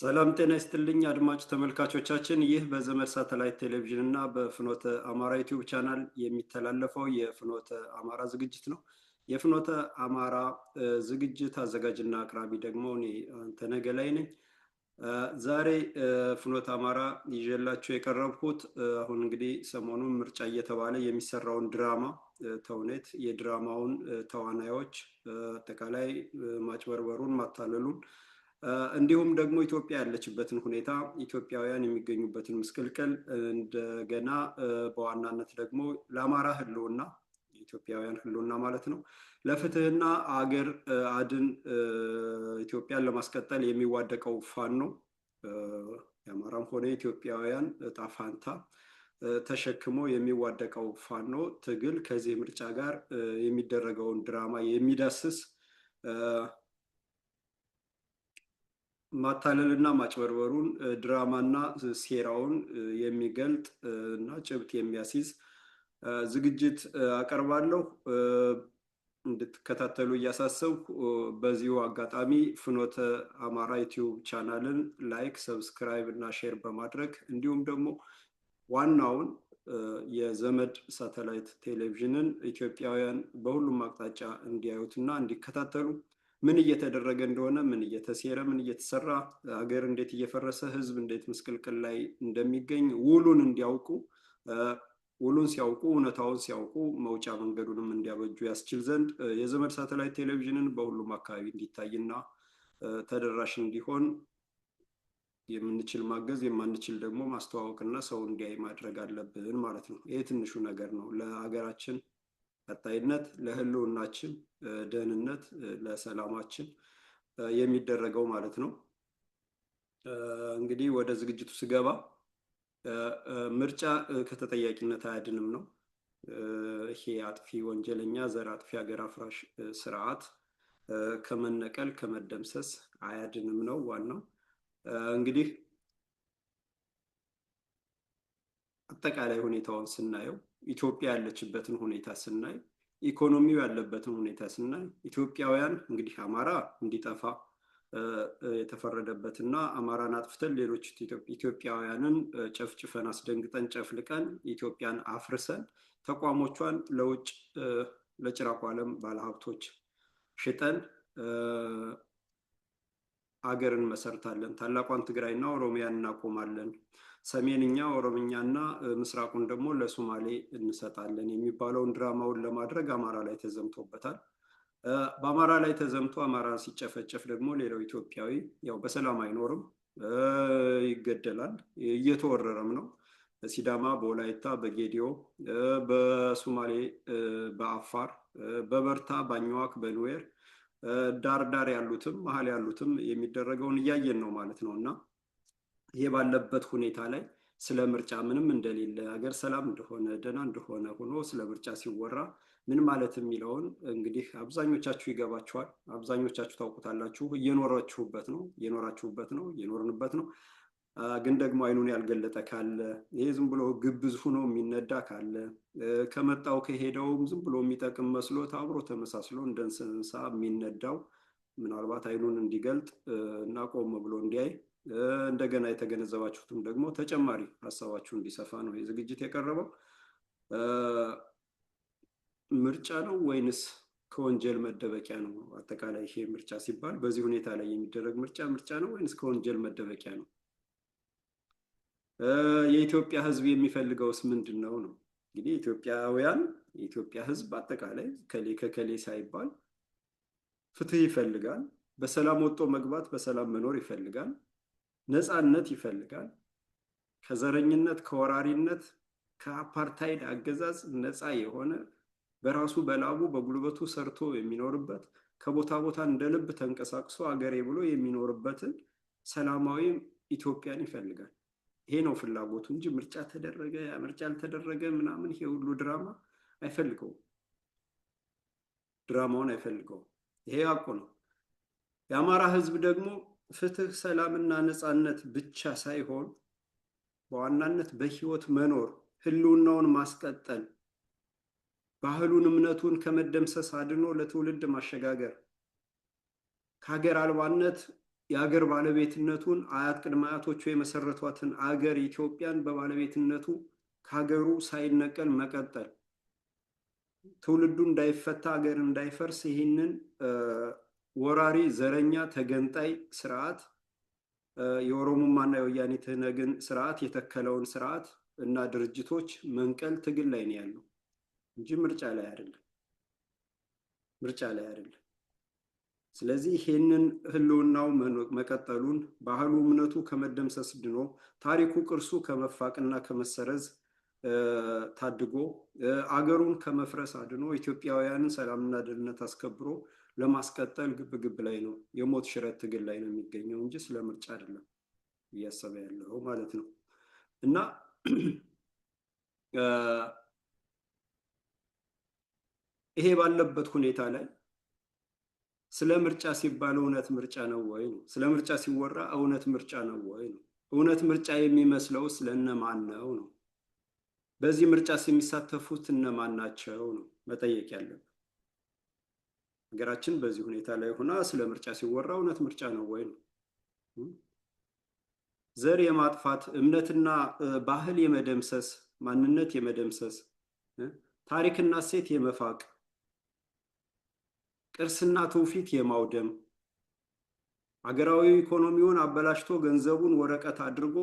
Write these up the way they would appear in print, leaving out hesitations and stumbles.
ሰላም ጤና ይስጥልኝ አድማጭ ተመልካቾቻችን፣ ይህ በዘመድ ሳተላይት ቴሌቪዥን እና በፍኖተ አማራ ዩቲዩብ ቻናል የሚተላለፈው የፍኖተ አማራ ዝግጅት ነው። የፍኖተ አማራ ዝግጅት አዘጋጅና አቅራቢ ደግሞ እኔ አንተነህ ገላይ ነኝ። ዛሬ ፍኖተ አማራ ይዤላችሁ የቀረብኩት አሁን እንግዲህ ሰሞኑን ምርጫ እየተባለ የሚሰራውን ድራማ ተውኔት፣ የድራማውን ተዋናዮች፣ አጠቃላይ ማጭበርበሩን፣ ማታለሉን እንዲሁም ደግሞ ኢትዮጵያ ያለችበትን ሁኔታ፣ ኢትዮጵያውያን የሚገኙበትን ምስቅልቅል፣ እንደገና በዋናነት ደግሞ ለአማራ ህልውና፣ ኢትዮጵያውያን ህልውና ማለት ነው፣ ለፍትህና አገር አድን ኢትዮጵያን ለማስቀጠል የሚዋደቀው ፋኖ የአማራም ሆነ ኢትዮጵያውያን እጣ ፋንታ ተሸክሞ የሚዋደቀው ፋኖ ትግል ከዚህ ምርጫ ጋር የሚደረገውን ድራማ የሚዳስስ ማታለልና ማጭበርበሩን ድራማና ሴራውን የሚገልጥ እና ጭብጥ የሚያስይዝ ዝግጅት አቀርባለሁ። እንድትከታተሉ እያሳሰብኩ በዚሁ አጋጣሚ ፍኖተ አማራ ዩቲዩብ ቻናልን ላይክ፣ ሰብስክራይብ እና ሼር በማድረግ እንዲሁም ደግሞ ዋናውን የዘመድ ሳተላይት ቴሌቪዥንን ኢትዮጵያውያን በሁሉም አቅጣጫ እንዲያዩትና እንዲከታተሉ፣ ምን እየተደረገ እንደሆነ፣ ምን እየተሴረ፣ ምን እየተሰራ፣ ሀገር እንዴት እየፈረሰ፣ ህዝብ እንዴት ምስቅልቅል ላይ እንደሚገኝ ውሉን እንዲያውቁ፣ ውሉን ሲያውቁ እውነታውን ሲያውቁ መውጫ መንገዱንም እንዲያበጁ ያስችል ዘንድ የዘመድ ሳተላይት ቴሌቪዥንን በሁሉም አካባቢ እንዲታይና ተደራሽ እንዲሆን የምንችል ማገዝ፣ የማንችል ደግሞ ማስተዋወቅና ሰው እንዲያይ ማድረግ አለብን ማለት ነው። ይሄ ትንሹ ነገር ነው ለሀገራችን ቀጣይነት፣ ለህልውናችን ደህንነት፣ ለሰላማችን የሚደረገው ማለት ነው። እንግዲህ ወደ ዝግጅቱ ስገባ ምርጫ ከተጠያቂነት አያድንም ነው። ይሄ አጥፊ ወንጀለኛ ዘር አጥፊ ሀገር አፍራሽ ስርዓት ከመነቀል ከመደምሰስ አያድንም ነው ዋናው። እንግዲህ አጠቃላይ ሁኔታውን ስናየው፣ ኢትዮጵያ ያለችበትን ሁኔታ ስናይ፣ ኢኮኖሚው ያለበትን ሁኔታ ስናይ፣ ኢትዮጵያውያን እንግዲህ አማራ እንዲጠፋ የተፈረደበትና አማራን አጥፍተን ሌሎች ኢትዮጵያውያንን ጨፍጭፈን አስደንግጠን ጨፍልቀን ኢትዮጵያን አፍርሰን ተቋሞቿን ለውጭ ለጭራቁ ዓለም ባለሀብቶች ሽጠን አገርን መሰርታለን፣ ታላቋን ትግራይና ኦሮሚያን እናቆማለን፣ ሰሜንኛ ኦሮምኛና ምስራቁን ደግሞ ለሶማሌ እንሰጣለን የሚባለውን ድራማውን ለማድረግ አማራ ላይ ተዘምቶበታል። በአማራ ላይ ተዘምቶ አማራ ሲጨፈጨፍ ደግሞ ሌላው ኢትዮጵያዊ ያው በሰላም አይኖርም፣ ይገደላል፣ እየተወረረም ነው። በሲዳማ፣ በወላይታ፣ በጌዲዮ፣ በሶማሌ፣ በአፋር፣ በበርታ፣ ባኝዋክ፣ በኑዌር ዳር ያሉትም መሀል ያሉትም የሚደረገውን እያየን ነው ማለት ነው። እና ይሄ ባለበት ሁኔታ ላይ ስለ ምርጫ ምንም እንደሌለ፣ ሀገር ሰላም እንደሆነ ደህና እንደሆነ ሆኖ ስለ ምርጫ ሲወራ ምን ማለት የሚለውን እንግዲህ አብዛኞቻችሁ ይገባችኋል፣ አብዛኞቻችሁ ታውቁታላችሁ፣ እየኖራችሁበት ነው፣ እየኖርንበት ነው። ግን ደግሞ አይኑን ያልገለጠ ካለ፣ ይሄ ዝም ብሎ ግብዝ ሆኖ የሚነዳ ካለ፣ ከመጣው ከሄደውም ዝም ብሎ የሚጠቅም መስሎት አብሮ ተመሳስሎ እንደ እንስሳ የሚነዳው ምናልባት አይኑን እንዲገልጥ እና ቆም ብሎ እንዲያይ፣ እንደገና የተገነዘባችሁትም ደግሞ ተጨማሪ ሀሳባችሁ እንዲሰፋ ነው ይህ ዝግጅት የቀረበው። ምርጫ ነው ወይንስ ከወንጀል መደበቂያ ነው? አጠቃላይ ይሄ ምርጫ ሲባል በዚህ ሁኔታ ላይ የሚደረግ ምርጫ ነው ወይንስ ከወንጀል መደበቂያ ነው? የኢትዮጵያ ህዝብ የሚፈልገውስ ምንድን ነው? እንግዲህ ኢትዮጵያውያን፣ የኢትዮጵያ ህዝብ አጠቃላይ ከሌ ከከሌ ሳይባል ፍትህ ይፈልጋል፣ በሰላም ወጥቶ መግባት፣ በሰላም መኖር ይፈልጋል፣ ነፃነት ይፈልጋል፣ ከዘረኝነት፣ ከወራሪነት፣ ከአፓርታይድ አገዛዝ ነፃ የሆነ በራሱ በላቡ በጉልበቱ ሰርቶ የሚኖርበት፣ ከቦታ ቦታ እንደ ልብ ተንቀሳቅሶ አገሬ ብሎ የሚኖርበትን ሰላማዊ ኢትዮጵያን ይፈልጋል። ይሄ ነው ፍላጎቱ እንጂ ምርጫ ተደረገ ምርጫ አልተደረገ ምናምን ይሄ ሁሉ ድራማ አይፈልገውም። ድራማውን አይፈልገውም። ይሄ ሀቁ ነው። የአማራ ህዝብ ደግሞ ፍትህ፣ ሰላምና ነፃነት ብቻ ሳይሆን በዋናነት በህይወት መኖር፣ ህልውናውን ማስቀጠል፣ ባህሉን እምነቱን ከመደምሰስ አድኖ ለትውልድ ማሸጋገር፣ ከሀገር አልባነት የአገር ባለቤትነቱን አያት ቅድመ አያቶቹ የመሰረቷትን አገር ኢትዮጵያን በባለቤትነቱ ከሀገሩ ሳይነቀል መቀጠል፣ ትውልዱ እንዳይፈታ፣ ሀገር እንዳይፈርስ ይህንን ወራሪ ዘረኛ ተገንጣይ ስርዓት የኦሮሞማና የወያኔ ትህነግን ስርዓት የተከለውን ስርዓት እና ድርጅቶች መንቀል ትግል ላይ ነው ያለው እንጂ ምርጫ ላይ አይደለም። ምርጫ ላይ አይደለም። ስለዚህ ይሄንን ህልውናው መቀጠሉን ባህሉ እምነቱ ከመደምሰስ ድኖ ታሪኩ ቅርሱ ከመፋቅና ከመሰረዝ ታድጎ አገሩን ከመፍረስ አድኖ ኢትዮጵያውያንን ሰላምና ደህንነት አስከብሮ ለማስቀጠል ግብግብ ላይ ነው፣ የሞት ሽረት ትግል ላይ ነው የሚገኘው እንጂ ስለ ምርጫ አይደለም እያሰበ ያለው ማለት ነው። እና ይሄ ባለበት ሁኔታ ላይ ስለ ምርጫ ሲባል እውነት ምርጫ ነው ወይ ነው? ስለ ምርጫ ሲወራ እውነት ምርጫ ነው ወይ ነው? እውነት ምርጫ የሚመስለው ስለነማን ነው ነው? በዚህ ምርጫስ የሚሳተፉት እነማን ናቸው ነው መጠየቅ ያለብን። ሀገራችን በዚህ ሁኔታ ላይ ሆና ስለ ምርጫ ሲወራ እውነት ምርጫ ነው ወይ ነው? ዘር የማጥፋት እምነትና ባህል የመደምሰስ ማንነት የመደምሰስ ታሪክና እሴት የመፋቅ ቅርስና ትውፊት የማውደም ሀገራዊ ኢኮኖሚውን አበላሽቶ ገንዘቡን ወረቀት አድርጎ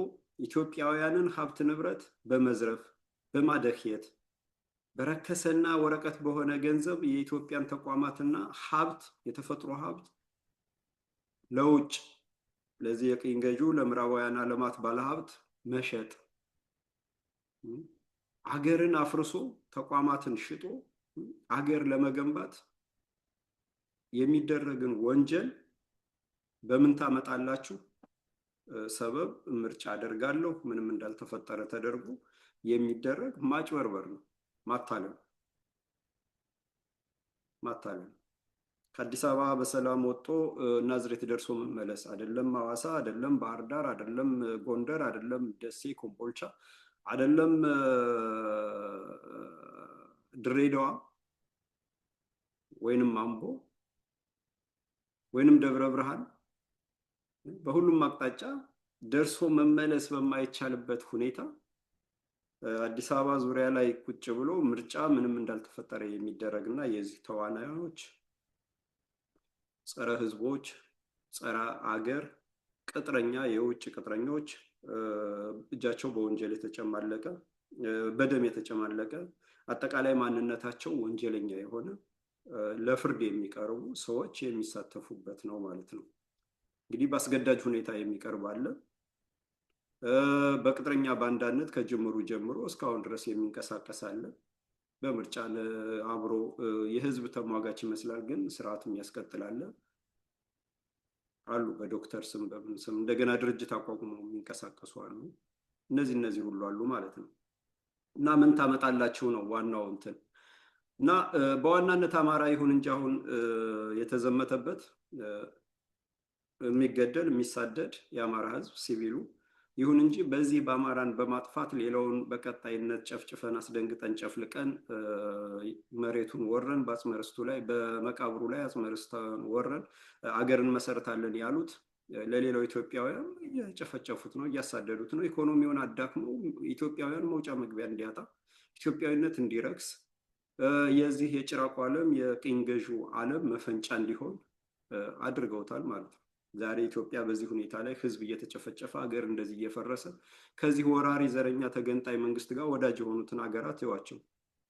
ኢትዮጵያውያንን ሀብት ንብረት በመዝረፍ በማደህየት በረከሰና ወረቀት በሆነ ገንዘብ የኢትዮጵያን ተቋማትና ሀብት የተፈጥሮ ሀብት ለውጭ ለዚህ የቅኝ ገዢው ለምዕራባውያን ዓለማት ባለሀብት መሸጥ አገርን አፍርሶ ተቋማትን ሽጦ አገር ለመገንባት የሚደረግን ወንጀል በምን ታመጣላችሁ? ሰበብ ምርጫ አደርጋለሁ ምንም እንዳልተፈጠረ ተደርጎ የሚደረግ ማጭበርበር ነው፣ ማታለል። ከአዲስ አበባ በሰላም ወጥቶ ናዝሬት ደርሶ መመለስ አይደለም፣ ሐዋሳ አይደለም፣ ባህር ዳር አይደለም፣ ጎንደር አይደለም፣ ደሴ ኮምቦልቻ አይደለም፣ ድሬዳዋ ወይንም አምቦ ወይንም ደብረ ብርሃን በሁሉም አቅጣጫ ደርሶ መመለስ በማይቻልበት ሁኔታ አዲስ አበባ ዙሪያ ላይ ቁጭ ብሎ ምርጫ ምንም እንዳልተፈጠረ የሚደረግና የዚህ ተዋናዮች ጸረ ህዝቦች፣ ጸረ አገር ቅጥረኛ የውጭ ቅጥረኞች እጃቸው በወንጀል የተጨማለቀ በደም የተጨማለቀ አጠቃላይ ማንነታቸው ወንጀለኛ የሆነ ለፍርድ የሚቀርቡ ሰዎች የሚሳተፉበት ነው ማለት ነው። እንግዲህ በአስገዳጅ ሁኔታ የሚቀርብ አለ። በቅጥረኛ ባንዳነት ከጅምሩ ጀምሮ እስካሁን ድረስ የሚንቀሳቀስ አለ። በምርጫ አብሮ የህዝብ ተሟጋች ይመስላል፣ ግን ስርዓቱን ያስቀጥላል አሉ። በዶክተር ስም በምን ስም እንደገና ድርጅት አቋቁመው የሚንቀሳቀሱ አሉ። እነዚህ ሁሉ አሉ ማለት ነው። እና ምን ታመጣላችሁ ነው ዋናው እንትን እና በዋናነት አማራ ይሁን እንጂ አሁን የተዘመተበት የሚገደል የሚሳደድ የአማራ ህዝብ ሲቪሉ ይሁን እንጂ በዚህ በአማራን በማጥፋት ሌላውን በቀጣይነት ጨፍጭፈን አስደንግጠን ጨፍልቀን መሬቱን ወረን በአጽመ ርስቱ ላይ በመቃብሩ ላይ አጽመ ርስቱን ወረን አገርን መሰረታለን ያሉት ለሌላው ኢትዮጵያውያን እየጨፈጨፉት ነው፣ እያሳደዱት ነው። ኢኮኖሚውን አዳክመው ኢትዮጵያውያን መውጫ መግቢያ እንዲያጣ ኢትዮጵያዊነት እንዲረክስ የዚህ የጭራቁ ዓለም የቅኝ ገዢው ዓለም መፈንጫ እንዲሆን አድርገውታል ማለት ነው። ዛሬ ኢትዮጵያ በዚህ ሁኔታ ላይ ህዝብ እየተጨፈጨፈ ሀገር እንደዚህ እየፈረሰ ከዚህ ወራሪ ዘረኛ ተገንጣይ መንግስት ጋር ወዳጅ የሆኑትን ሀገራት ይዋቸው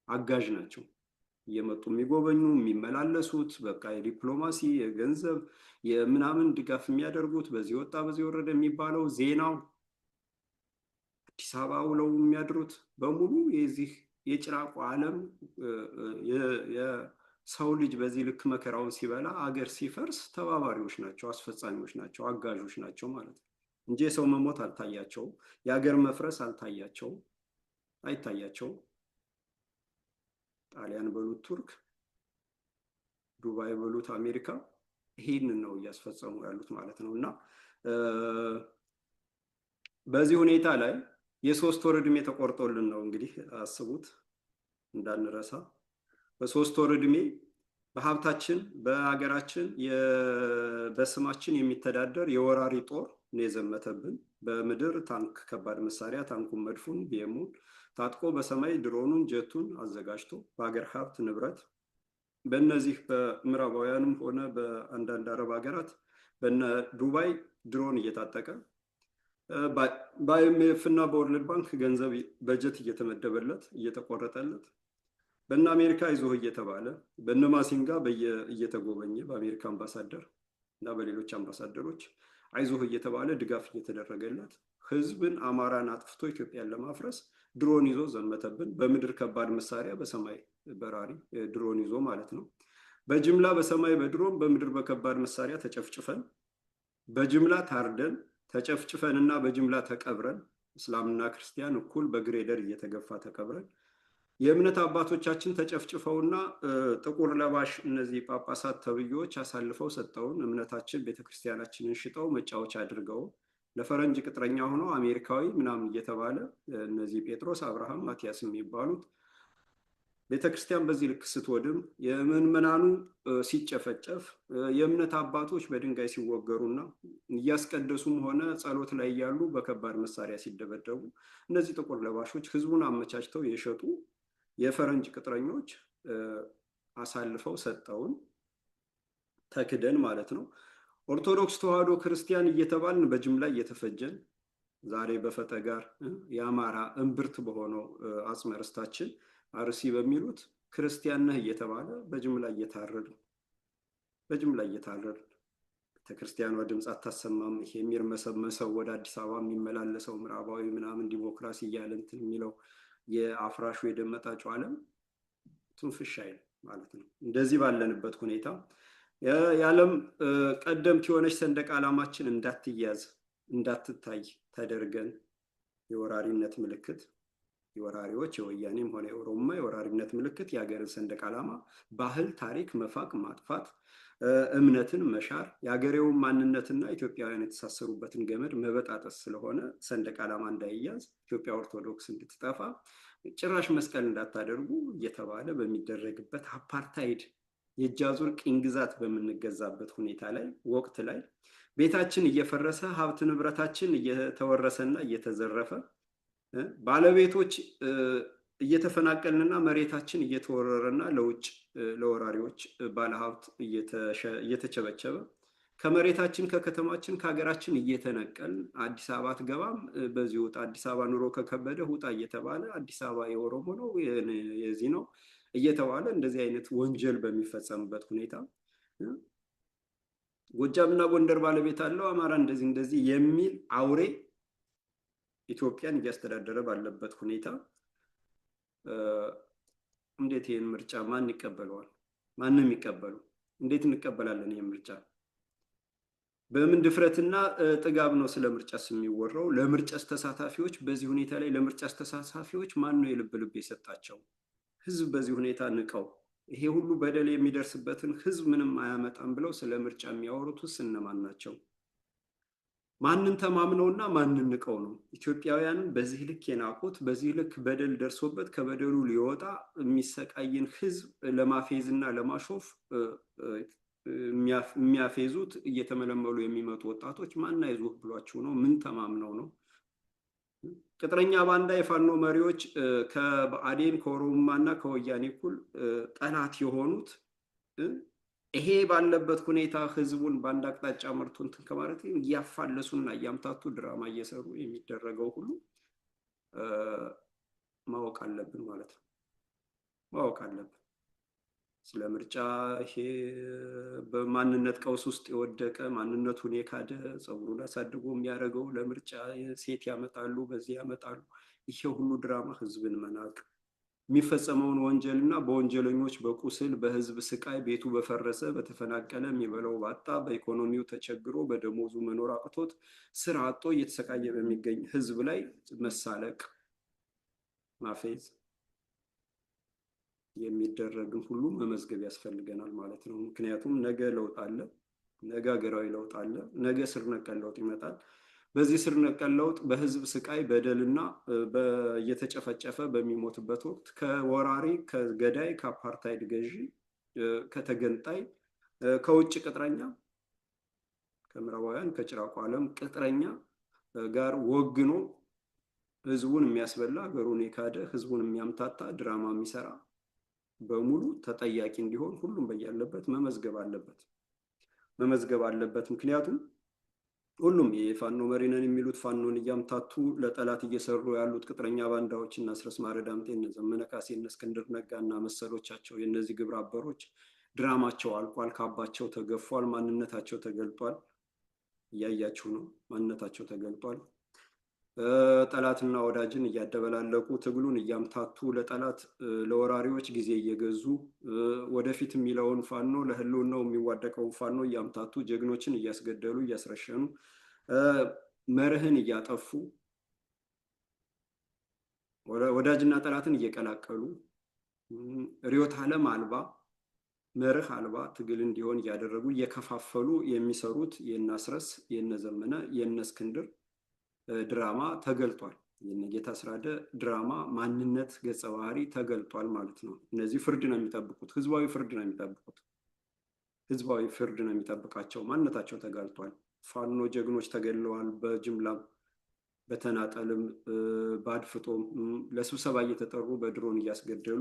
አጋዥ ናቸው እየመጡ የሚጎበኙ የሚመላለሱት በቃ የዲፕሎማሲ የገንዘብ የምናምን ድጋፍ የሚያደርጉት በዚህ ወጣ በዚህ ወረደ የሚባለው ዜናው አዲስ አበባ ውለው የሚያድሩት በሙሉ የዚህ የጭራቁ ዓለም የሰው ልጅ በዚህ ልክ መከራውን ሲበላ አገር ሲፈርስ ተባባሪዎች ናቸው፣ አስፈጻሚዎች ናቸው፣ አጋዦች ናቸው ማለት ነው እንጂ የሰው መሞት አልታያቸውም፣ የሀገር መፍረስ አልታያቸውም፣ አይታያቸውም። ጣሊያን በሉት ቱርክ፣ ዱባይ በሉት አሜሪካ ይህንን ነው እያስፈጸሙ ያሉት ማለት ነው። እና በዚህ ሁኔታ ላይ የ3 ወር ዕድሜ ተቆርጦልን ነው እንግዲህ አስቡት እንዳንረሳ። በ3 ወር ዕድሜ በሀብታችን በሀገራችን በስማችን የሚተዳደር የወራሪ ጦር ነው የዘመተብን። በምድር ታንክ፣ ከባድ መሳሪያ ታንኩን፣ መድፉን፣ ቢኤሙን ታጥቆ በሰማይ ድሮኑን፣ ጀቱን አዘጋጅቶ በሀገር ሀብት ንብረት በእነዚህ በምዕራባውያንም ሆነ በአንዳንድ አረብ ሀገራት በነ ዱባይ ድሮን እየታጠቀ በአይኤምኤፍ እና በወርልድ ባንክ ገንዘብ በጀት እየተመደበለት እየተቆረጠለት በእነ አሜሪካ አይዞህ እየተባለ በእነ ማሲንጋ እየተጎበኘ በአሜሪካ አምባሳደር እና በሌሎች አምባሳደሮች አይዞህ እየተባለ ድጋፍ እየተደረገለት ህዝብን አማራን አጥፍቶ ኢትዮጵያን ለማፍረስ ድሮን ይዞ ዘመተብን። በምድር ከባድ መሳሪያ በሰማይ በራሪ ድሮን ይዞ ማለት ነው። በጅምላ በሰማይ በድሮን በምድር በከባድ መሳሪያ ተጨፍጭፈን በጅምላ ታርደን ተጨፍጭፈን እና በጅምላ ተቀብረን እስላምና ክርስቲያን እኩል በግሬደር እየተገፋ ተቀብረን የእምነት አባቶቻችን ተጨፍጭፈውና ጥቁር ለባሽ እነዚህ ጳጳሳት ተብዮች አሳልፈው ሰጠውን። እምነታችን ቤተክርስቲያናችንን ሽጠው መጫወቻ አድርገው ለፈረንጅ ቅጥረኛ ሆነው አሜሪካዊ ምናምን እየተባለ እነዚህ ጴጥሮስ፣ አብርሃም፣ ማቲያስ የሚባሉት ቤተክርስቲያን በዚህ ልክ ስትወድም የምዕመናኑ ሲጨፈጨፍ የእምነት አባቶች በድንጋይ ሲወገሩና እያስቀደሱም ሆነ ጸሎት ላይ ያሉ በከባድ መሳሪያ ሲደበደቡ እነዚህ ጥቁር ለባሾች ህዝቡን አመቻችተው የሸጡ የፈረንጅ ቅጥረኞች አሳልፈው ሰጠውን። ተክደን ማለት ነው። ኦርቶዶክስ ተዋህዶ ክርስቲያን እየተባልን በጅምላ እየተፈጀን ዛሬ በፈጠጋር የአማራ እምብርት በሆነው አጽመ ርስታችን አርሲ በሚሉት ክርስቲያን ነህ እየተባለ በጅምላ እየታረድን ቤተክርስቲያኗ ድምፅ አታሰማም። ይሄ የሚርመሰመሰው ወደ አዲስ አበባ የሚመላለሰው ምዕራባዊ ምናምን ዲሞክራሲ እያለ እንትን የሚለው የአፍራሹ የደመጣጩ ዓለም ትንፍሽ አይል ማለት ነው። እንደዚህ ባለንበት ሁኔታ የዓለም ቀደምት የሆነች ሰንደቅ ዓላማችን እንዳትያዝ እንዳትታይ ተደርገን የወራሪነት ምልክት የወራሪዎች የወያኔም ሆነ የኦሮሞ የወራሪነት ምልክት የሀገርን ሰንደቅ ዓላማ ባህል፣ ታሪክ መፋቅ ማጥፋት፣ እምነትን መሻር፣ የሀገሬውን ማንነትና ኢትዮጵያውያን የተሳሰሩበትን ገመድ መበጣጠስ ስለሆነ ሰንደቅ ዓላማ እንዳይያዝ ኢትዮጵያ ኦርቶዶክስ እንድትጠፋ ጭራሽ መስቀል እንዳታደርጉ እየተባለ በሚደረግበት አፓርታይድ የእጃዙር ቅኝ ግዛት በምንገዛበት ሁኔታ ላይ ወቅት ላይ ቤታችን እየፈረሰ ሀብት ንብረታችን እየተወረሰና እየተዘረፈ ባለቤቶች እየተፈናቀልንና መሬታችን እየተወረረና ለውጭ ለወራሪዎች ባለሀብት እየተቸበቸበ ከመሬታችን ከከተማችን ከሀገራችን እየተነቀል አዲስ አበባ አትገባም፣ በዚህ ውጣ፣ አዲስ አበባ ኑሮ ከከበደ ውጣ እየተባለ አዲስ አበባ የኦሮሞ ነው የዚህ ነው እየተባለ እንደዚህ አይነት ወንጀል በሚፈጸምበት ሁኔታ ጎጃምና ጎንደር ባለቤት አለው አማራ እንደዚህ የሚል አውሬ ኢትዮጵያን እያስተዳደረ ባለበት ሁኔታ እንዴት ይህን ምርጫ ማን ይቀበለዋል? ማንም ይቀበሉ? እንዴት እንቀበላለን? ይህን ምርጫ በምን ድፍረትና ጥጋብ ነው ስለ ምርጫስ የሚወራው? ለምርጫስ ተሳታፊዎች በዚህ ሁኔታ ላይ ለምርጫስ ተሳታፊዎች ማን ነው የልብ ልብ የሰጣቸው? ህዝብ በዚህ ሁኔታ ንቀው ይሄ ሁሉ በደል የሚደርስበትን ህዝብ ምንም አያመጣም ብለው ስለ ምርጫ የሚያወሩት እነማን ናቸው? ማንን ተማምነውና ማንን ንቀው ነው ኢትዮጵያውያንን በዚህ ልክ የናቁት? በዚህ ልክ በደል ደርሶበት ከበደሉ ሊወጣ የሚሰቃይን ህዝብ ለማፌዝና ለማሾፍ የሚያፌዙት እየተመለመሉ የሚመጡ ወጣቶች ማን አይዞህ ብሏቸው ነው? ምን ተማምነው ነው? ቅጥረኛ ባንዳ የፋኖ መሪዎች ከብአዴን ከኦሮሞማና ከወያኔ እኩል ጠላት የሆኑት ይሄ ባለበት ሁኔታ ህዝቡን በአንድ አቅጣጫ መርቶ እንትን ከማለት እያፋለሱና እያምታቱ ድራማ እየሰሩ የሚደረገው ሁሉ ማወቅ አለብን ማለት ነው። ማወቅ አለብን ስለ ምርጫ። ይሄ በማንነት ቀውስ ውስጥ የወደቀ ማንነቱን የካደ ፀጉሩን አሳድጎ የሚያደርገው ለምርጫ ሴት ያመጣሉ፣ በዚህ ያመጣሉ። ይሄ ሁሉ ድራማ ህዝብን መናቅ፣ የሚፈጸመውን ወንጀልና በወንጀለኞች በቁስል በህዝብ ስቃይ ቤቱ በፈረሰ በተፈናቀለ የሚበላው ባጣ በኢኮኖሚው ተቸግሮ በደሞዙ መኖር አቅቶት ስራ አጦ እየተሰቃየ በሚገኝ ህዝብ ላይ መሳለቅ፣ ማፌዝ የሚደረግን ሁሉ መመዝገብ ያስፈልገናል ማለት ነው። ምክንያቱም ነገ ለውጥ አለ፣ ነገ ሀገራዊ ለውጥ አለ፣ ነገ ስር ነቀል ለውጥ ይመጣል። በዚህ ስር ነቀል ለውጥ በህዝብ ስቃይ በደልና እየተጨፈጨፈ በሚሞትበት ወቅት ከወራሪ ከገዳይ ከአፓርታይድ ገዢ ከተገንጣይ ከውጭ ቅጥረኛ ከምዕራባውያን ከጭራቁ ዓለም ቅጥረኛ ጋር ወግኖ ህዝቡን የሚያስበላ ሀገሩን የካደ ህዝቡን የሚያምታታ ድራማ የሚሰራ በሙሉ ተጠያቂ እንዲሆን ሁሉም በያለበት መመዝገብ አለበት። ምክንያቱም ሁሉም የፋኖ መሪ ነን የሚሉት ፋኖን እያምታቱ ለጠላት እየሰሩ ያሉት ቅጥረኛ ባንዳዎች እና አስረስ ማረ ዳምጤ፣ እነ ዘመነ ካሴ፣ እነ እስክንድር ነጋ እና መሰሎቻቸው የእነዚህ ግብረ አበሮች ድራማቸው አልቋል። ካባቸው ተገፏል። ማንነታቸው ተገልጧል። እያያችሁ ነው። ማንነታቸው ተገልጧል። ጠላትና ወዳጅን እያደበላለቁ ትግሉን እያምታቱ ለጠላት ለወራሪዎች ጊዜ እየገዙ ወደፊት የሚለውን ፋኖ ለህልውናው የሚዋደቀውን ፋኖ እያምታቱ ጀግኖችን እያስገደሉ እያስረሸኑ መርህን እያጠፉ ወዳጅና ጠላትን እየቀላቀሉ ርዕዮተ ዓለም አልባ መርህ አልባ ትግል እንዲሆን እያደረጉ እየከፋፈሉ የሚሰሩት የእነ አስረስ የእነ ዘመነ የእነ እስክንድር ድራማ ተገልጧል። የነጌታ አስራደ ድራማ ማንነት ገጸ ባህሪ ተገልጧል ማለት ነው። እነዚህ ፍርድ ነው የሚጠብቁት። ህዝባዊ ፍርድ ነው የሚጠብቁት። ህዝባዊ ፍርድ ነው የሚጠብቃቸው። ማንነታቸው ተጋልጧል። ፋኖ ጀግኖች ተገድለዋል። በጅምላም በተናጠልም በአድፍጦም ለስብሰባ እየተጠሩ በድሮን እያስገደሉ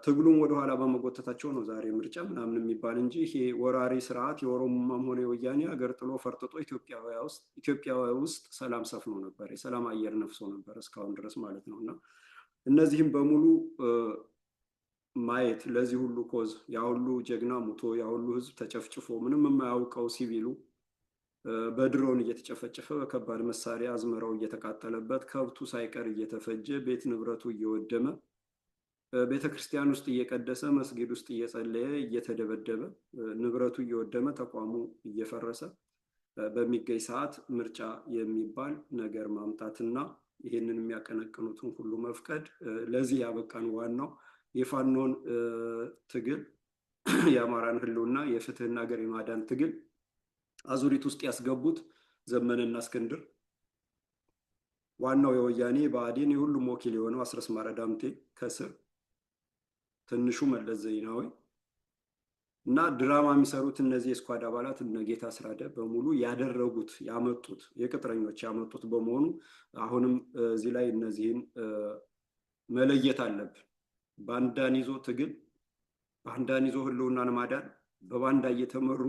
ትግሉም ወደኋላ በመጎተታቸው ነው ዛሬ ምርጫ ምናምን የሚባል እንጂ ይሄ ወራሪ ስርዓት የኦሮሞማም ሆነ የወያኔ ሀገር ጥሎ ፈርጥጦ ኢትዮጵያ ውስጥ ሰላም ሰፍኖ ነበር። የሰላም አየር ነፍሶ ነበር እስካሁን ድረስ ማለት ነው። እና እነዚህም በሙሉ ማየት ለዚህ ሁሉ ኮዝ ያ ሁሉ ጀግና ሙቶ ያ ሁሉ ህዝብ ተጨፍጭፎ ምንም የማያውቀው ሲቪሉ በድሮን እየተጨፈጨፈ በከባድ መሳሪያ አዝመራው እየተቃጠለበት ከብቱ ሳይቀር እየተፈጀ ቤት ንብረቱ እየወደመ ቤተ ክርስቲያን ውስጥ እየቀደሰ መስጊድ ውስጥ እየጸለየ እየተደበደበ ንብረቱ እየወደመ ተቋሙ እየፈረሰ በሚገኝ ሰዓት ምርጫ የሚባል ነገር ማምጣትና ይህንን የሚያቀነቅኑትን ሁሉ መፍቀድ ለዚህ ያበቃን ዋናው የፋኖን ትግል የአማራን ህልውና የፍትህና ሀገር የማዳን ትግል አዙሪት ውስጥ ያስገቡት ዘመነና እስክንድር ዋናው የወያኔ ብአዴን የሁሉም ወኪል የሆነው አስረስ ማረ ዳምጤ ከስር ትንሹ መለስ ዜናዊ እና ድራማ የሚሰሩት እነዚህ የስኳድ አባላት እነ ጌታ አስራደ በሙሉ ያደረጉት ያመጡት የቅጥረኞች ያመጡት በመሆኑ አሁንም እዚህ ላይ እነዚህን መለየት አለብን። ባንዳን ይዞ ትግል ባንዳን ይዞ ህልውናን ማዳን በባንዳ እየተመሩ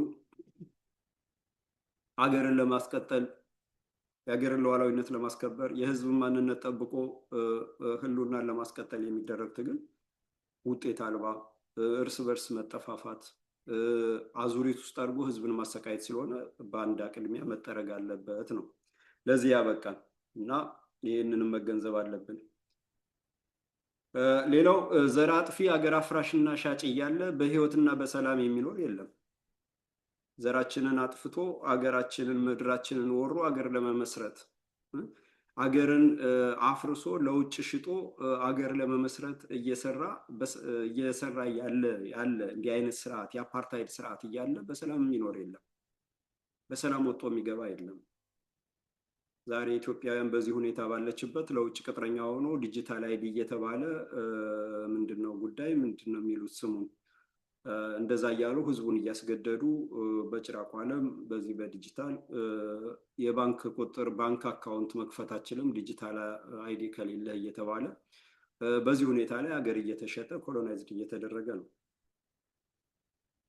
አገርን ለማስቀጠል የሀገርን ሉዓላዊነት ለማስከበር የህዝብ ማንነት ጠብቆ ህልውናን ለማስቀጠል የሚደረግ ትግል ውጤት አልባ እርስ በርስ መጠፋፋት አዙሪት ውስጥ አድርጎ ህዝብን ማሰቃየት ስለሆነ ባንዳ ቅድሚያ መጠረግ አለበት ነው። ለዚህ ያበቃል እና ይህንንም መገንዘብ አለብን። ሌላው ዘር አጥፊ አገር አፍራሽና ሻጭ እያለ በህይወትና በሰላም የሚኖር የለም። ዘራችንን አጥፍቶ አገራችንን ምድራችንን ወሮ አገር ለመመስረት አገርን አፍርሶ ለውጭ ሽጦ አገር ለመመስረት እየሰራ ያለ እንዲህ አይነት ስርዓት የአፓርታይድ ስርዓት እያለ በሰላም የሚኖር የለም። በሰላም ወጥቶ የሚገባ የለም። ዛሬ ኢትዮጵያውያን በዚህ ሁኔታ ባለችበት ለውጭ ቅጥረኛ ሆኖ ዲጂታል አይዲ እየተባለ ምንድነው ጉዳይ ምንድነው የሚሉት ስሙን እንደዛ እያሉ ህዝቡን እያስገደዱ በጭራቁ ዓለም በዚህ በዲጂታል የባንክ ቁጥር ባንክ አካውንት መክፈት አችልም ዲጂታል አይዲ ከሌለ እየተባለ በዚህ ሁኔታ ላይ ሀገር እየተሸጠ ኮሎናይዝድ እየተደረገ ነው።